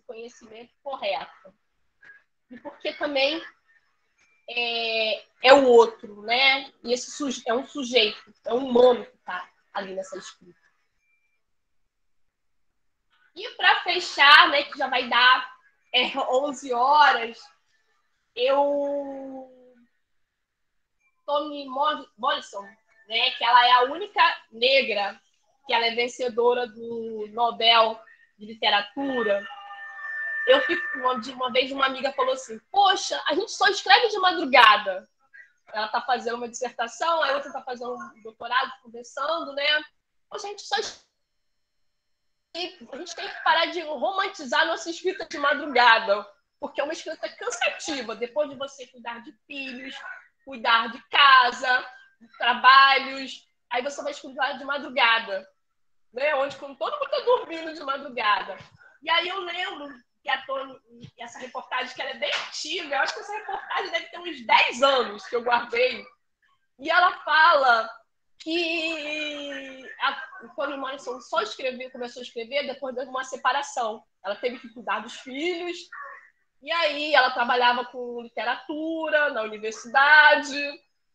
conhecimento correto. E porque também é o outro, né? E esse é um sujeito, é um humano que está ali nessa escrita. E para fechar, né, que já vai dar 11 horas, Toni Morrison, né, que ela é a única negra que ela é vencedora do Nobel de Literatura. Uma vez uma amiga falou assim, poxa, a gente só escreve de madrugada. Ela está fazendo uma dissertação, a outra está fazendo um doutorado, conversando, né? Poxa, a gente tem que parar de romantizar nossa escrita de madrugada, porque é uma escrita cansativa, depois de você cuidar de filhos, cuidar de casa, de trabalhos, aí você vai escrever de madrugada, né? Onde quando todo mundo está dormindo de madrugada. E aí eu lembro que essa reportagem, que ela é bem antiga, eu acho que essa reportagem deve ter uns 10 anos que eu guardei, e ela fala que a Toni Morrison começou a escrever depois de uma separação. Ela teve que cuidar dos filhos, e aí ela trabalhava com literatura na universidade,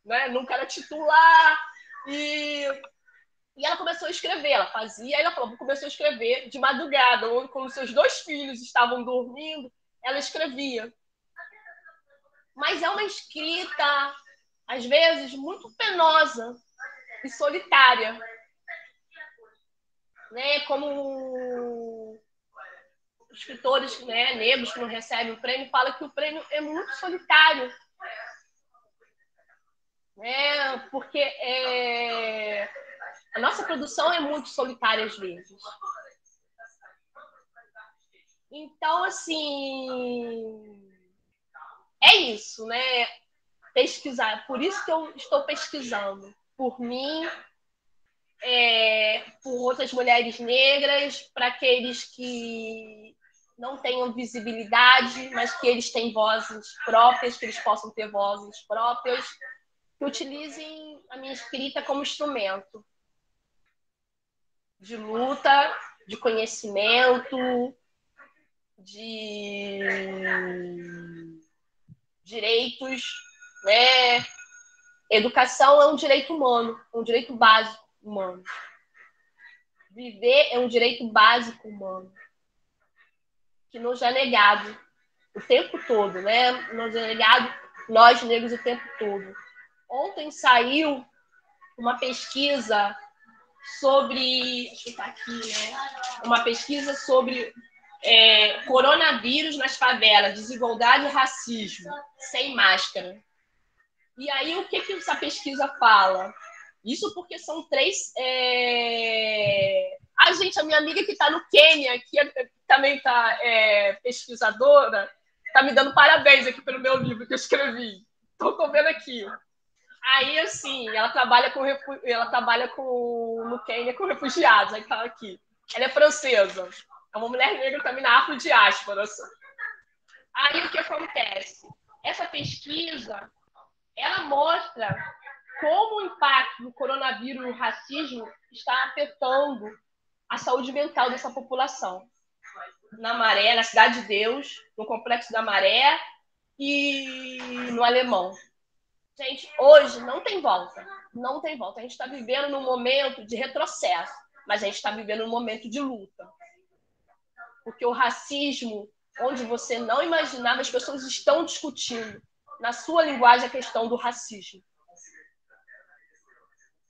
né? Nunca era titular, e ela começou a escrever, aí ela começou a escrever de madrugada, quando seus 2 filhos estavam dormindo, ela escrevia. Mas é uma escrita, às vezes, muito penosa e solitária. Né? Como escritores, né, negros que não recebem o prêmio falam que o prêmio é muito solitário. Né? Porque a nossa produção é muito solitária às vezes. Então, assim, é isso, né? Pesquisar. Por isso que eu estou pesquisando. Por mim, por outras mulheres negras, para aqueles que não tenham visibilidade, mas que eles têm vozes próprias, que eles possam ter vozes próprias, que utilizem a minha escrita como instrumento de luta, de conhecimento, de direitos, né? Educação é um direito humano, um direito básico humano. Viver é um direito básico humano, que nos é negado o tempo todo, né? Nos é negado, nós negros, o tempo todo. Ontem saiu uma pesquisa sobre, deixa eu estar aqui, né? Uma pesquisa sobre coronavírus nas favelas, desigualdade e racismo, sem máscara. E aí, o que essa pesquisa fala? Isso porque são 3... a minha amiga que está no Quênia, que também está pesquisadora, está me dando parabéns aqui pelo meu livro que eu escrevi. Estou vendo aqui. Aí, assim, ela trabalha no Quênia com refugiados. Aí tá aqui. Ela é francesa. É uma mulher negra também na afrodiáspora. Aí, o que acontece? Essa pesquisa, ela mostra como o impacto do coronavírus e o racismo está afetando a saúde mental dessa população. na Maré, na Cidade de Deus, no Complexo da Maré e no Alemão. Gente, hoje não tem volta. Não tem volta. A gente está vivendo num momento de retrocesso, mas a gente está vivendo num momento de luta. Porque o racismo, onde você não imaginava, as pessoas estão discutindo na sua linguagem a questão do racismo.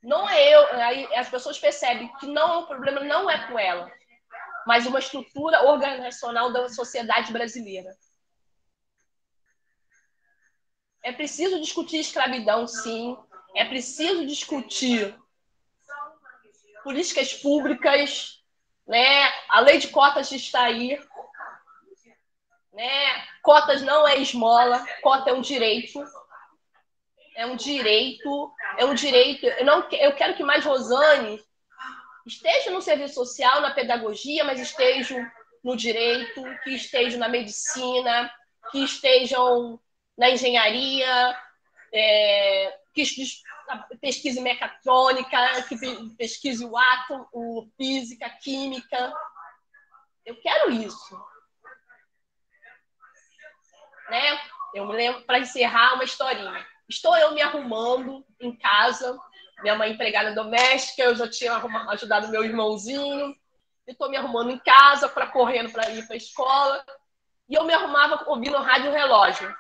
Não é eu, aí as pessoas percebem que não, o problema não é com ela, mas uma estrutura organizacional da sociedade brasileira. É preciso discutir escravidão, sim. É preciso discutir políticas públicas, né? A lei de cotas está aí, né? Cotas não é esmola, cota é um direito. É um direito, é um direito. Eu quero que mais Rosane esteja no serviço social, na pedagogia, mas estejam no direito, que estejam na medicina, que estejam na engenharia, que pesquise mecatrônica, que pesquise o átomo, física, química. Eu quero isso. Né? Eu me lembro, para encerrar, uma historinha. Estou eu me arrumando em casa, minha mãe empregada doméstica, eu já tinha ajudado meu irmãozinho, eu estou me arrumando em casa, correndo para ir para a escola, e eu me arrumava ouvindo rádio relógio.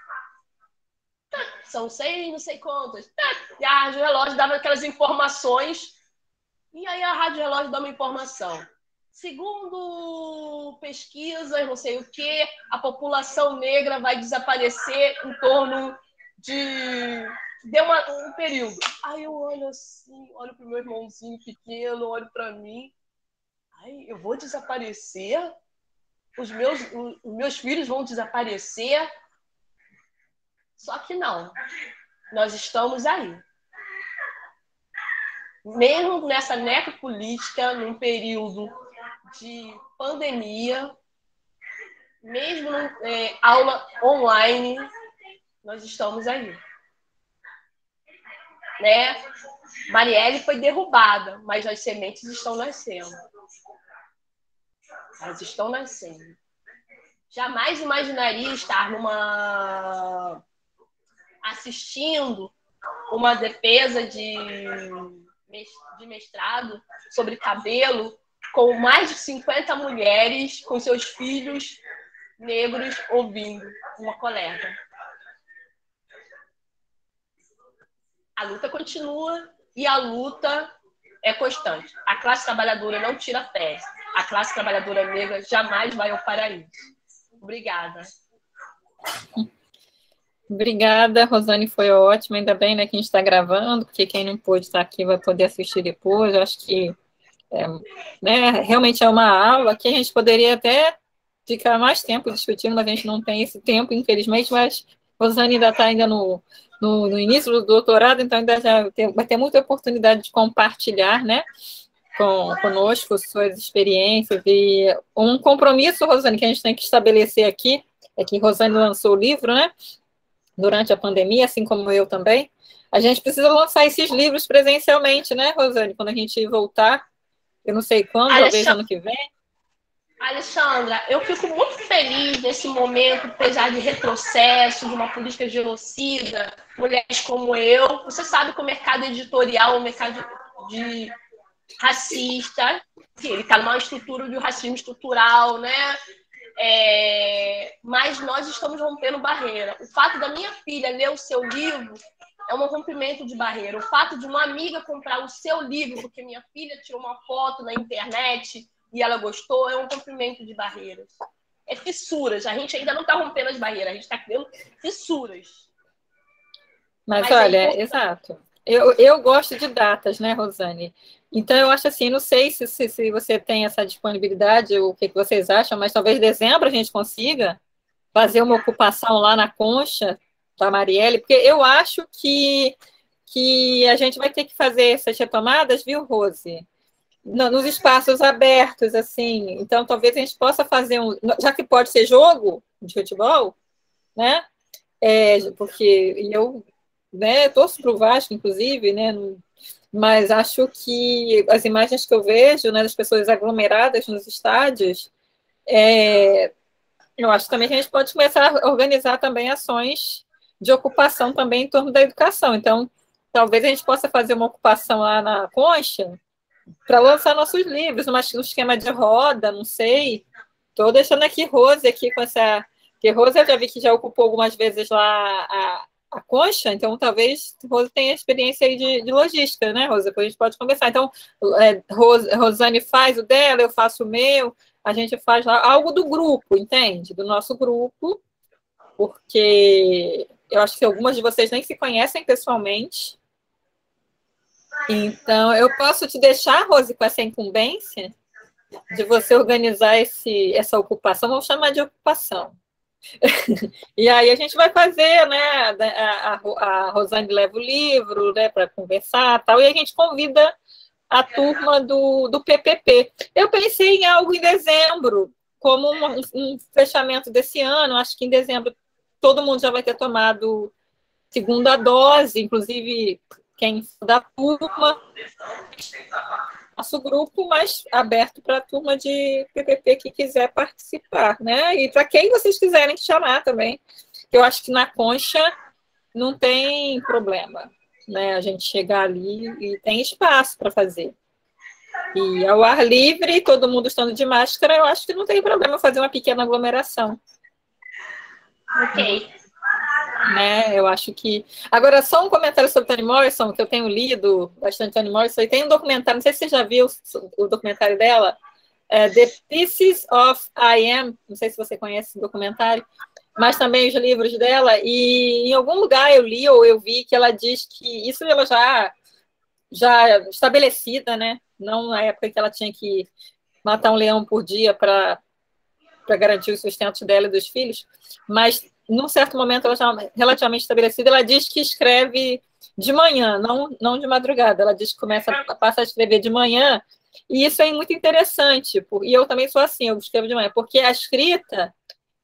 São 6, não sei quantas. E a rádio relógio dava aquelas informações, e aí a rádio relógio dá uma informação. Segundo pesquisas, não sei o que, a população negra vai desaparecer em torno de... Deu um período. Aí eu olho assim, olho para o meu irmãozinho pequeno, olho para mim. Ai, eu vou desaparecer? Os meus filhos vão desaparecer? Só que não. Nós estamos aí. Mesmo nessa necropolítica, num período de pandemia, mesmo aula online, nós estamos aí. Né? Marielle foi derrubada, mas as sementes estão nascendo. Elas estão nascendo. Jamais imaginaria estar assistindo uma defesa de mestrado sobre cabelo com mais de 50 mulheres com seus filhos negros ouvindo uma colega. A luta continua e a luta é constante. A classe trabalhadora não tira férias. A classe trabalhadora negra jamais vai ao paraíso. Obrigada. Obrigada, Rosane, foi ótimo. Ainda bem, né, que a gente está gravando, porque quem não pôde estar aqui vai poder assistir depois. Eu acho que né, realmente é uma aula que a gente poderia até ficar mais tempo discutindo, mas a gente não tem esse tempo, infelizmente. Mas Rosane ainda está ainda no início do doutorado, então ainda vai ter muita oportunidade de compartilhar, né, conosco suas experiências e um compromisso, Rosane, que a gente tem que estabelecer aqui, é que Rosane lançou o livro, né, durante a pandemia, assim como eu também. A gente precisa lançar esses livros presencialmente, né, Rosane, quando a gente voltar, eu não sei quando, talvez ano que vem. Alexandra, eu fico muito feliz nesse momento, apesar de retrocesso, de uma política genocida, mulheres como eu. Você sabe que o mercado editorial é um mercado de racista, que ele está numa estrutura de racismo estrutural, né? Mas nós estamos rompendo barreira. O fato da minha filha ler o seu livro é um rompimento de barreira. O fato de uma amiga comprar o seu livro porque minha filha tirou uma foto na internet e ela gostou, é um rompimento de barreiras. É fissuras. A gente ainda não está rompendo as barreiras, a gente está criando fissuras. Mas olha, exato. Eu gosto de datas, né, Rosane? Então, eu acho assim, não sei se você tem essa disponibilidade, o que vocês acham, mas talvez dezembro a gente consiga fazer uma ocupação lá na Concha da Marielle, porque eu acho que a gente vai ter que fazer essas retomadas, viu, Rose? Nos espaços abertos, assim. Então, talvez a gente possa fazer já que pode ser jogo de futebol, né? Porque eu, né, torço para o Vasco, inclusive, né? Mas acho que as imagens que eu vejo, né, das pessoas aglomeradas nos estádios, Eu acho também que a gente pode começar a organizar também ações de ocupação também em torno da educação. Então, talvez a gente possa fazer uma ocupação lá na Concha para lançar nossos livros, um esquema de roda, não sei. Estou deixando aqui Rose aqui com essa... Porque Rose eu já vi que já ocupou algumas vezes lá a Concha, então talvez Rose tenha experiência aí de logística, né, Rose? Depois a gente pode conversar. Então, Rosane faz o dela, eu faço o meu, a gente faz lá algo do grupo, entende? Do nosso grupo, porque eu acho que algumas de vocês nem se conhecem pessoalmente. Então, eu posso te deixar, Rose, com essa incumbência de você organizar essa ocupação, vamos chamar de ocupação. E aí a gente vai fazer, né? A Rosane leva o livro, né, para conversar, tal, e a gente convida a turma do PPP. Eu pensei em algo em dezembro, como um fechamento desse ano. Acho que em dezembro todo mundo já vai ter tomado segunda dose, inclusive quem for da turma. Nosso grupo mais aberto para a turma de PPP que quiser participar, né? E para quem vocês quiserem chamar também. Eu acho que na Concha não tem problema, né? A gente chegar ali e tem espaço para fazer. E ao ar livre, todo mundo estando de máscara, eu acho que não tem problema fazer uma pequena aglomeração. Ok. Né? Eu acho que... Agora, só um comentário sobre Toni Morrison, que eu tenho lido bastante Toni Morrison, e tem um documentário, não sei se você já viu o documentário dela, The Pieces of I Am, não sei se você conhece esse documentário, mas também os livros dela, e em algum lugar eu li ou eu vi que ela diz que isso ela já estabelecida, né? Não na época que ela tinha que matar um leão por dia para garantir o sustento dela e dos filhos, mas num certo momento ela já relativamente estabelecida, ela diz que escreve de manhã, não de madrugada. Ela diz que passa a escrever de manhã, e isso é muito interessante. E eu também sou assim, eu escrevo de manhã, porque a escrita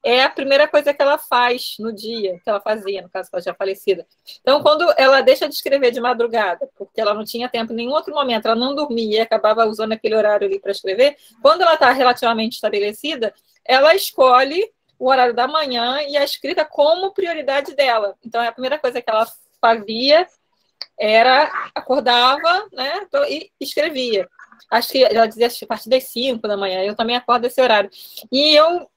é a primeira coisa que ela faz no dia, que ela fazia, no caso, ela já falecida. Então, quando ela deixa de escrever de madrugada, porque ela não tinha tempo em nenhum outro momento, ela não dormia e acabava usando aquele horário ali para escrever, quando ela está relativamente estabelecida, ela escolhe o horário da manhã e a escrita como prioridade dela. Então, a primeira coisa que ela fazia era acordava, né, e escrevia. Acho que ela dizia a partir das 5 da manhã, eu também acordo esse horário. E eu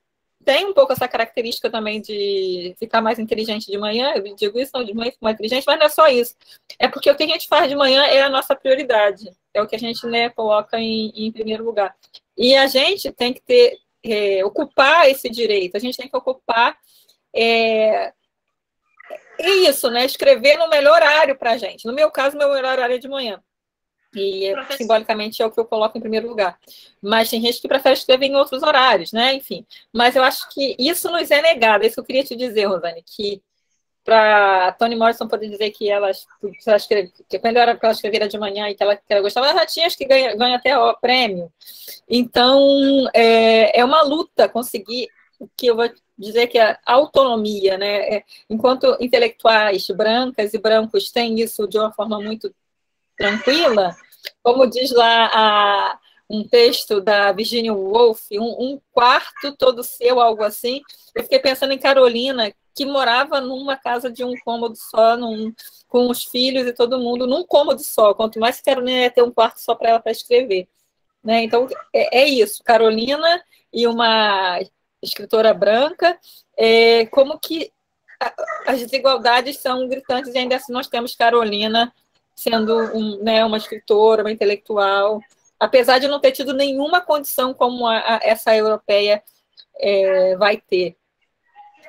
tenho um pouco essa característica também de ficar mais inteligente de manhã, eu digo isso, não, de manhã fico mais inteligente, mas não é só isso. É porque o que a gente faz de manhã é a nossa prioridade, é o que a gente, né, coloca em primeiro lugar. E a gente tem que ocupar esse direito, a gente tem que ocupar isso, né? Escrever no melhor horário para a gente. No meu caso, meu melhor horário é de manhã. E simbolicamente é o que eu coloco em primeiro lugar. Mas tem gente que prefere escrever em outros horários, né? Enfim. Mas eu acho que isso nos é negado. É isso que eu queria te dizer, Rosane, que para Toni Morrison poder dizer que que quando era para ela escrever de manhã e que ela gostava, ela já tinha, acho que ganha até prêmio. Então, é uma luta conseguir o que eu vou dizer que é a autonomia, né? Enquanto intelectuais brancas e brancos têm isso de uma forma muito tranquila, como diz lá um texto da Virginia Woolf, um quarto todo seu, algo assim. Eu fiquei pensando em Carolina, que morava numa casa de um cômodo só, com os filhos e todo mundo, num cômodo só. Quanto mais Carolina ia ter um quarto só para ela para escrever. Né? Então, é isso. Carolina e uma escritora branca, como que as desigualdades são gritantes e ainda assim nós temos Carolina sendo né, uma escritora, uma intelectual, apesar de não ter tido nenhuma condição como essa europeia vai ter,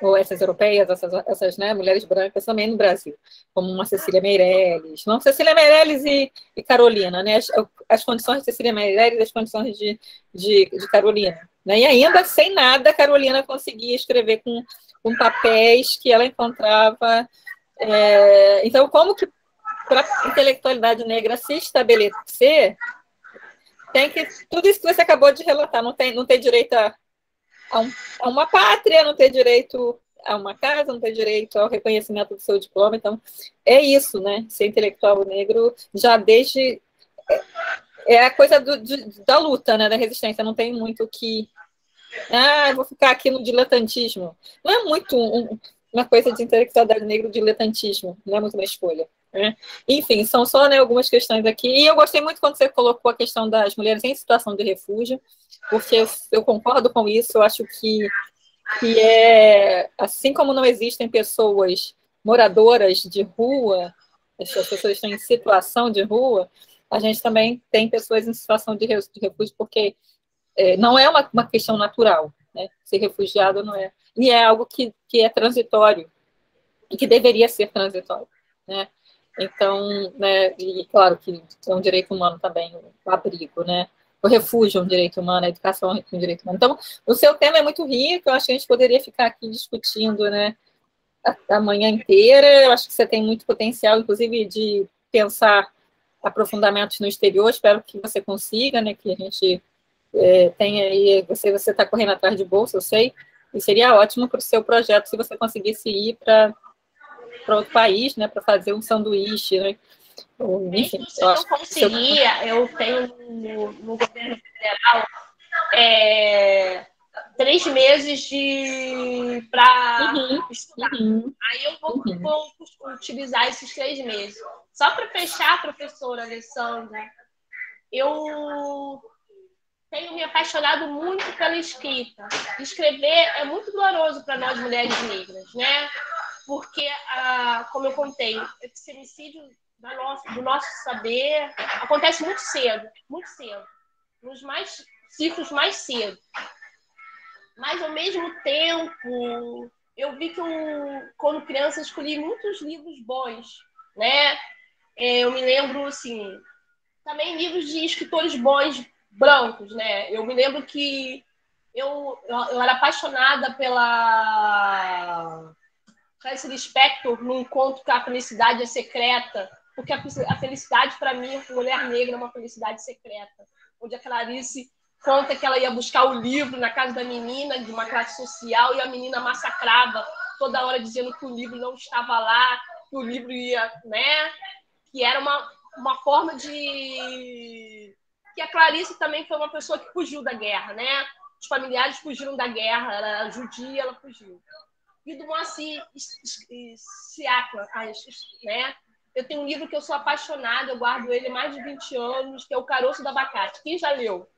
ou essas europeias, essas né, mulheres brancas também no Brasil, como uma Cecília Meirelles, não Cecília Meirelles e Carolina, né, as condições de Cecília Meirelles e as condições de Carolina. Né, e ainda, sem nada, Carolina conseguia escrever com papéis que ela encontrava. Então, como que para a intelectualidade negra se estabelecer, tem que tudo isso que você acabou de relatar, não tem direito a uma pátria, não tem direito a uma casa, não tem direito ao reconhecimento do seu diploma. Então, é isso, né? Ser intelectual negro já desde... É a coisa da luta, né? Da resistência, não tem muito o que Eu vou ficar aqui no diletantismo. Não é muito uma coisa de intelectualidade negra, o diletantismo, não é muito uma escolha. Né? Enfim, são só, né, algumas questões aqui. E eu gostei muito quando você colocou a questão das mulheres em situação de refúgio, porque eu concordo com isso, eu acho que é, assim como não existem pessoas moradoras de rua, as pessoas estão em situação de rua, a gente também tem pessoas em situação de refúgio, porque não é uma questão natural, né? Ser refugiado não é. E é algo que é transitório, e que deveria ser transitório, né? Então, né, e claro que é um direito humano também, o abrigo, né? O refúgio é um direito humano, a educação é um direito humano. Então, o seu tema é muito rico, eu acho que a gente poderia ficar aqui discutindo, né, a manhã inteira. Eu acho que você tem muito potencial, inclusive, de pensar aprofundamentos no exterior. Espero que você consiga, né, que a gente tenha aí, você está correndo atrás de bolsa, eu sei, e seria ótimo para o seu projeto se você conseguisse ir para outro país, né, para fazer um sanduíche, né? Enfim, se eu não conseguia, eu tenho no governo federal 3 meses para estudar. Aí eu vou utilizar esses 3 meses. Só para fechar, professora Alessandra, eu tenho me apaixonado muito pela escrita. Escrever é muito glorioso para nós mulheres negras, né? Porque, como eu contei, o feminicídio do nosso saber acontece muito cedo, nos ciclos mais cedo. Mas, ao mesmo tempo, eu vi que quando criança, escolhi muitos livros bons, né? Eu me lembro, assim, também livros de escritores bons, brancos, né? Eu me lembro que eu era apaixonada pela Clarice Lispector, num conto que a felicidade é secreta, porque a felicidade, para mim, mulher negra, é uma felicidade secreta, onde a Clarice conta que ela ia buscar o livro na casa da menina, de uma classe social, e a menina massacrava toda hora, dizendo que o livro não estava lá, que o livro ia, né? Que era uma forma de... Que a Clarice também foi uma pessoa que fugiu da guerra, né? Os familiares fugiram da guerra, ela era judia, ela fugiu. E do Moacir Siakla, né? Eu tenho um livro que eu sou apaixonada, eu guardo ele há mais de 20 anos, que é O Caroço do Abacate. Quem já leu?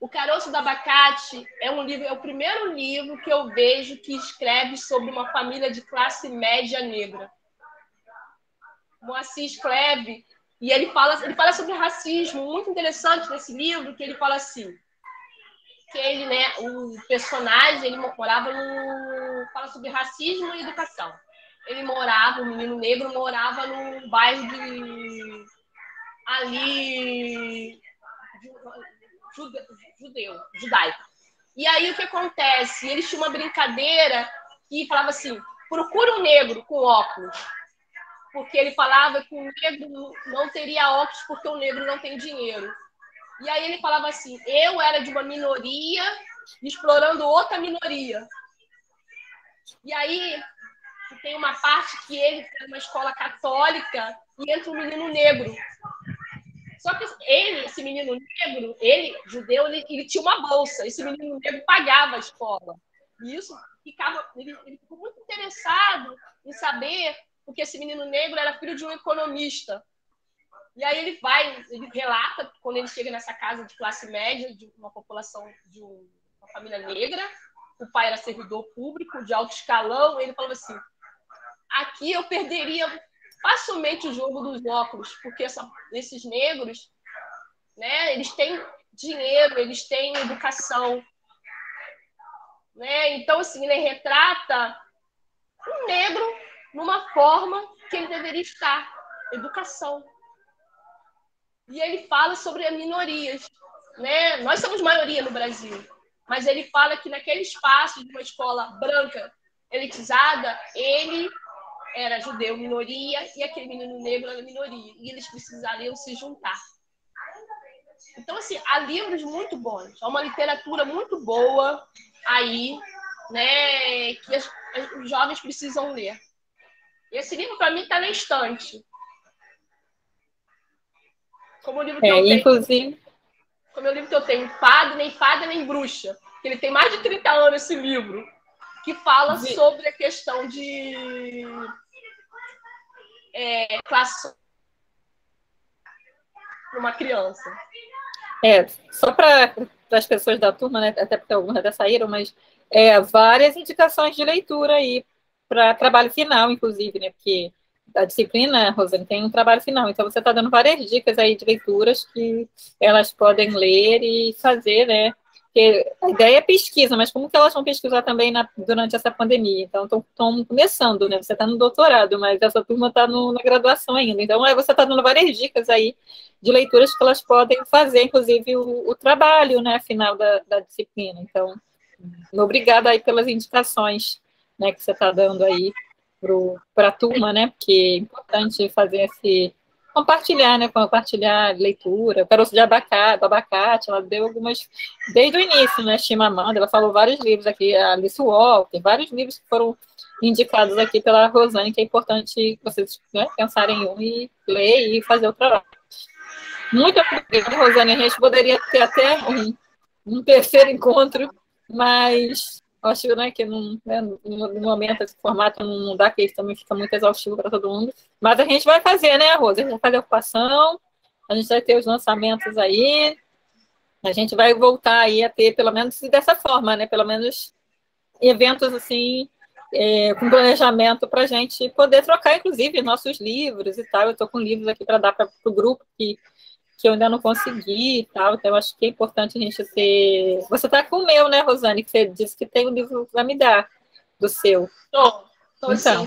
O Caroço do Abacate é o primeiro livro que eu vejo que escreve sobre uma família de classe média negra. Moacir escreve e ele fala sobre racismo, muito interessante nesse livro, que ele fala assim, que ele, né, o personagem, ele morava fala sobre racismo e educação. O menino negro morava num bairro judaico. E aí o que acontece? Eles tinham uma brincadeira que falava assim, procura um negro com óculos. Porque ele falava que o negro não teria óculos porque o negro não tem dinheiro. E aí ele falava assim, eu era de uma minoria explorando outra minoria. E aí tem uma parte que ele era uma escola católica e entra um menino negro. Só que esse menino negro, ele, judeu, ele tinha uma bolsa. Esse menino negro pagava a escola. E isso ele ficou muito interessado em saber, porque esse menino negro era filho de um economista. E aí ele relata, quando ele chega nessa casa de classe média, de uma população, de uma família negra, o pai era servidor público, de alto escalão, e ele falou assim, aqui eu perderia facilmente o jogo dos óculos, porque esses negros, né, eles têm dinheiro, eles têm educação. Né? Então, assim, ele retrata um negro numa forma que ele deveria estar, educação. E ele fala sobre as minorias. Né? Nós somos maioria no Brasil, mas ele fala que naquele espaço de uma escola branca, elitizada, ele era judeu, minoria, e aquele menino negro era minoria. E eles precisariam se juntar. Então, assim, há livros muito bons. Há uma literatura muito boa aí, né, que os jovens precisam ler. Esse livro, para mim, está na estante. Como o livro que eu tenho. O meu livro que eu tenho, Fada, nem Bruxa. Ele tem mais de 30 anos, esse livro. Que fala sobre a questão de classe para uma criança. Só para as pessoas da turma, né, até porque algumas já saíram, mas várias indicações de leitura aí para trabalho final, inclusive, né, porque a disciplina, Rosane, tem um trabalho final, então você está dando várias dicas aí de leituras que elas podem ler e fazer, né, porque a ideia é pesquisa, mas como que elas vão pesquisar também durante essa pandemia? Então, estão começando, né, você está no doutorado, mas essa turma está na graduação ainda, então você está dando várias dicas aí de leituras que elas podem fazer, inclusive, o trabalho, né, final da disciplina. Então, obrigada aí pelas indicações, né, que você está dando aí para a turma, né, porque é importante fazer compartilhar, né, compartilhar leitura, caroço de abacate, ela deu algumas, desde o início, né, Chimamanda, ela falou vários livros aqui, a Alice Walker, vários livros que foram indicados aqui pela Rosane, que é importante vocês, né, pensarem em um e ler e fazer o trabalho. Muito obrigada, Rosane. A gente poderia ter até um terceiro encontro, mas acho, né, que no momento, esse formato não dá, que isso também fica muito exaustivo para todo mundo. Mas a gente vai fazer, né, Rosa? A gente vai fazer a ocupação, a gente vai ter os lançamentos aí, a gente vai voltar aí a ter, pelo menos dessa forma, né, pelo menos eventos assim, com planejamento para a gente poder trocar, inclusive, nossos livros e tal. Eu estou com livros aqui para dar para o grupo que eu ainda não consegui e tal, então eu acho que é importante a gente ter... Você está com o meu, né, Rosane, que você disse que tem um livro para me dar, do seu. Tô então, sim.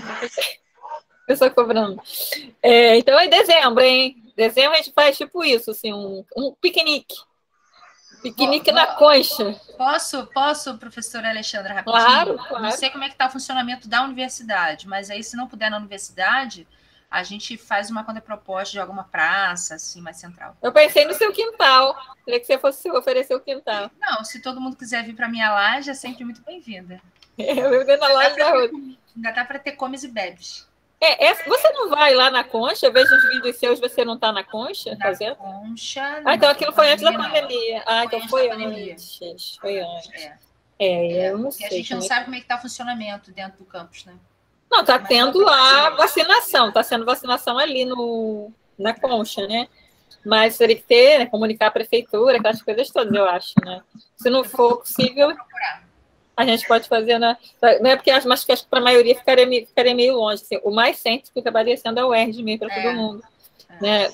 Eu estou cobrando. Então é dezembro, hein? Dezembro a gente faz tipo isso, assim, um piquenique. Piquenique na concha. Posso, professora Alexandra, rapidinho? Claro. Não sei como é que está o funcionamento da universidade, mas aí, se não puder na universidade, a gente faz uma contraproposta de alguma praça, assim, mais central. Eu pensei no seu quintal. Queria que você fosse oferecer o quintal. Não, se todo mundo quiser vir para a minha laje, é sempre muito bem-vinda. Eu vou na laje da Rosa. Ainda dá para ter comes e bebes. Você não vai lá na Concha? Eu vejo os vídeos seus, você não está na Concha fazendo? Na Concha... então aquilo foi antes da pandemia. Então foi antes. Foi antes. Eu não sei. E a gente não sabe como é que está o funcionamento dentro do campus, né? Não, está tendo lá vacinação, está sendo vacinação ali na Concha, né? Mas teria que ter, né, comunicar a prefeitura, aquelas coisas todas, eu acho, né? Se não for possível, a gente pode fazer não é porque acho que para a maioria ficaria meio longe. Assim, o mais centro que acabaria sendo a UERJ mesmo para todo mundo. Né?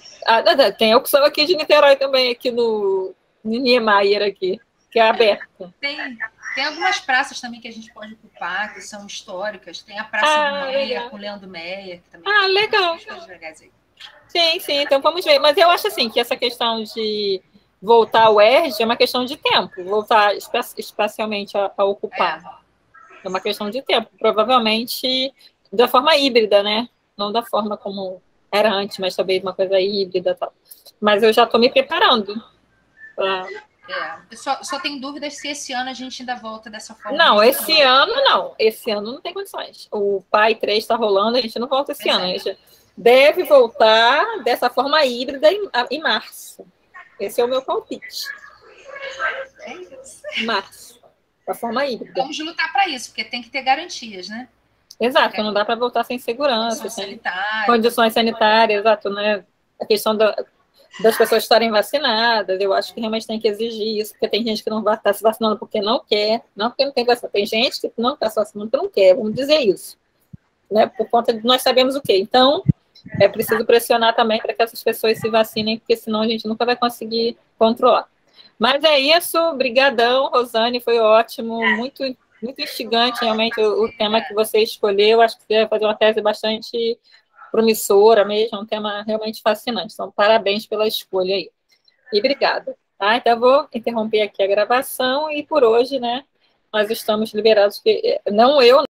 Tem a opção aqui de Niterói também, aqui no Niemeyer, aqui, que é aberto. Tem algumas praças também que a gente pode ocupar, que são históricas. Tem a Praça do Meia, com Leandro Meia, que também legal. Coisas legais aí. Sim, então vamos ver. Mas eu acho assim que essa questão de voltar ao UERJ é uma questão de tempo, voltar espacialmente a ocupar. É uma questão de tempo, provavelmente da forma híbrida, né? Não da forma como era antes, mas talvez uma coisa híbrida e tal. Mas eu já estou me preparando para... Eu só tenho dúvidas se esse ano a gente ainda volta dessa forma. Não, esse ano não. Esse ano não tem condições. O PAI 3 está rolando, a gente não volta esse ano. A gente deve voltar dessa forma híbrida em março. Esse é o meu palpite. É isso. Março. Da forma híbrida. Vamos lutar para isso, porque tem que ter garantias, né? Exato, não dá para voltar sem segurança. Condições sanitárias, exato, né? A questão das pessoas estarem vacinadas, eu acho que realmente tem que exigir isso, porque tem gente que não vai estar se vacinando porque não quer, não porque não tem vacina. Tem gente que não está se vacinando porque não quer, vamos dizer isso. Né? Por conta de nós sabemos o quê. Então, é preciso pressionar também para que essas pessoas se vacinem, porque senão a gente nunca vai conseguir controlar. Mas é isso, brigadão, Rosane, foi ótimo, muito, muito instigante realmente o tema que você escolheu, acho que você vai fazer uma tese bastante promissora mesmo, um tema realmente fascinante, então parabéns pela escolha aí. E obrigada. Tá? Então eu vou interromper aqui a gravação e por hoje, né, nós estamos liberados, não eu,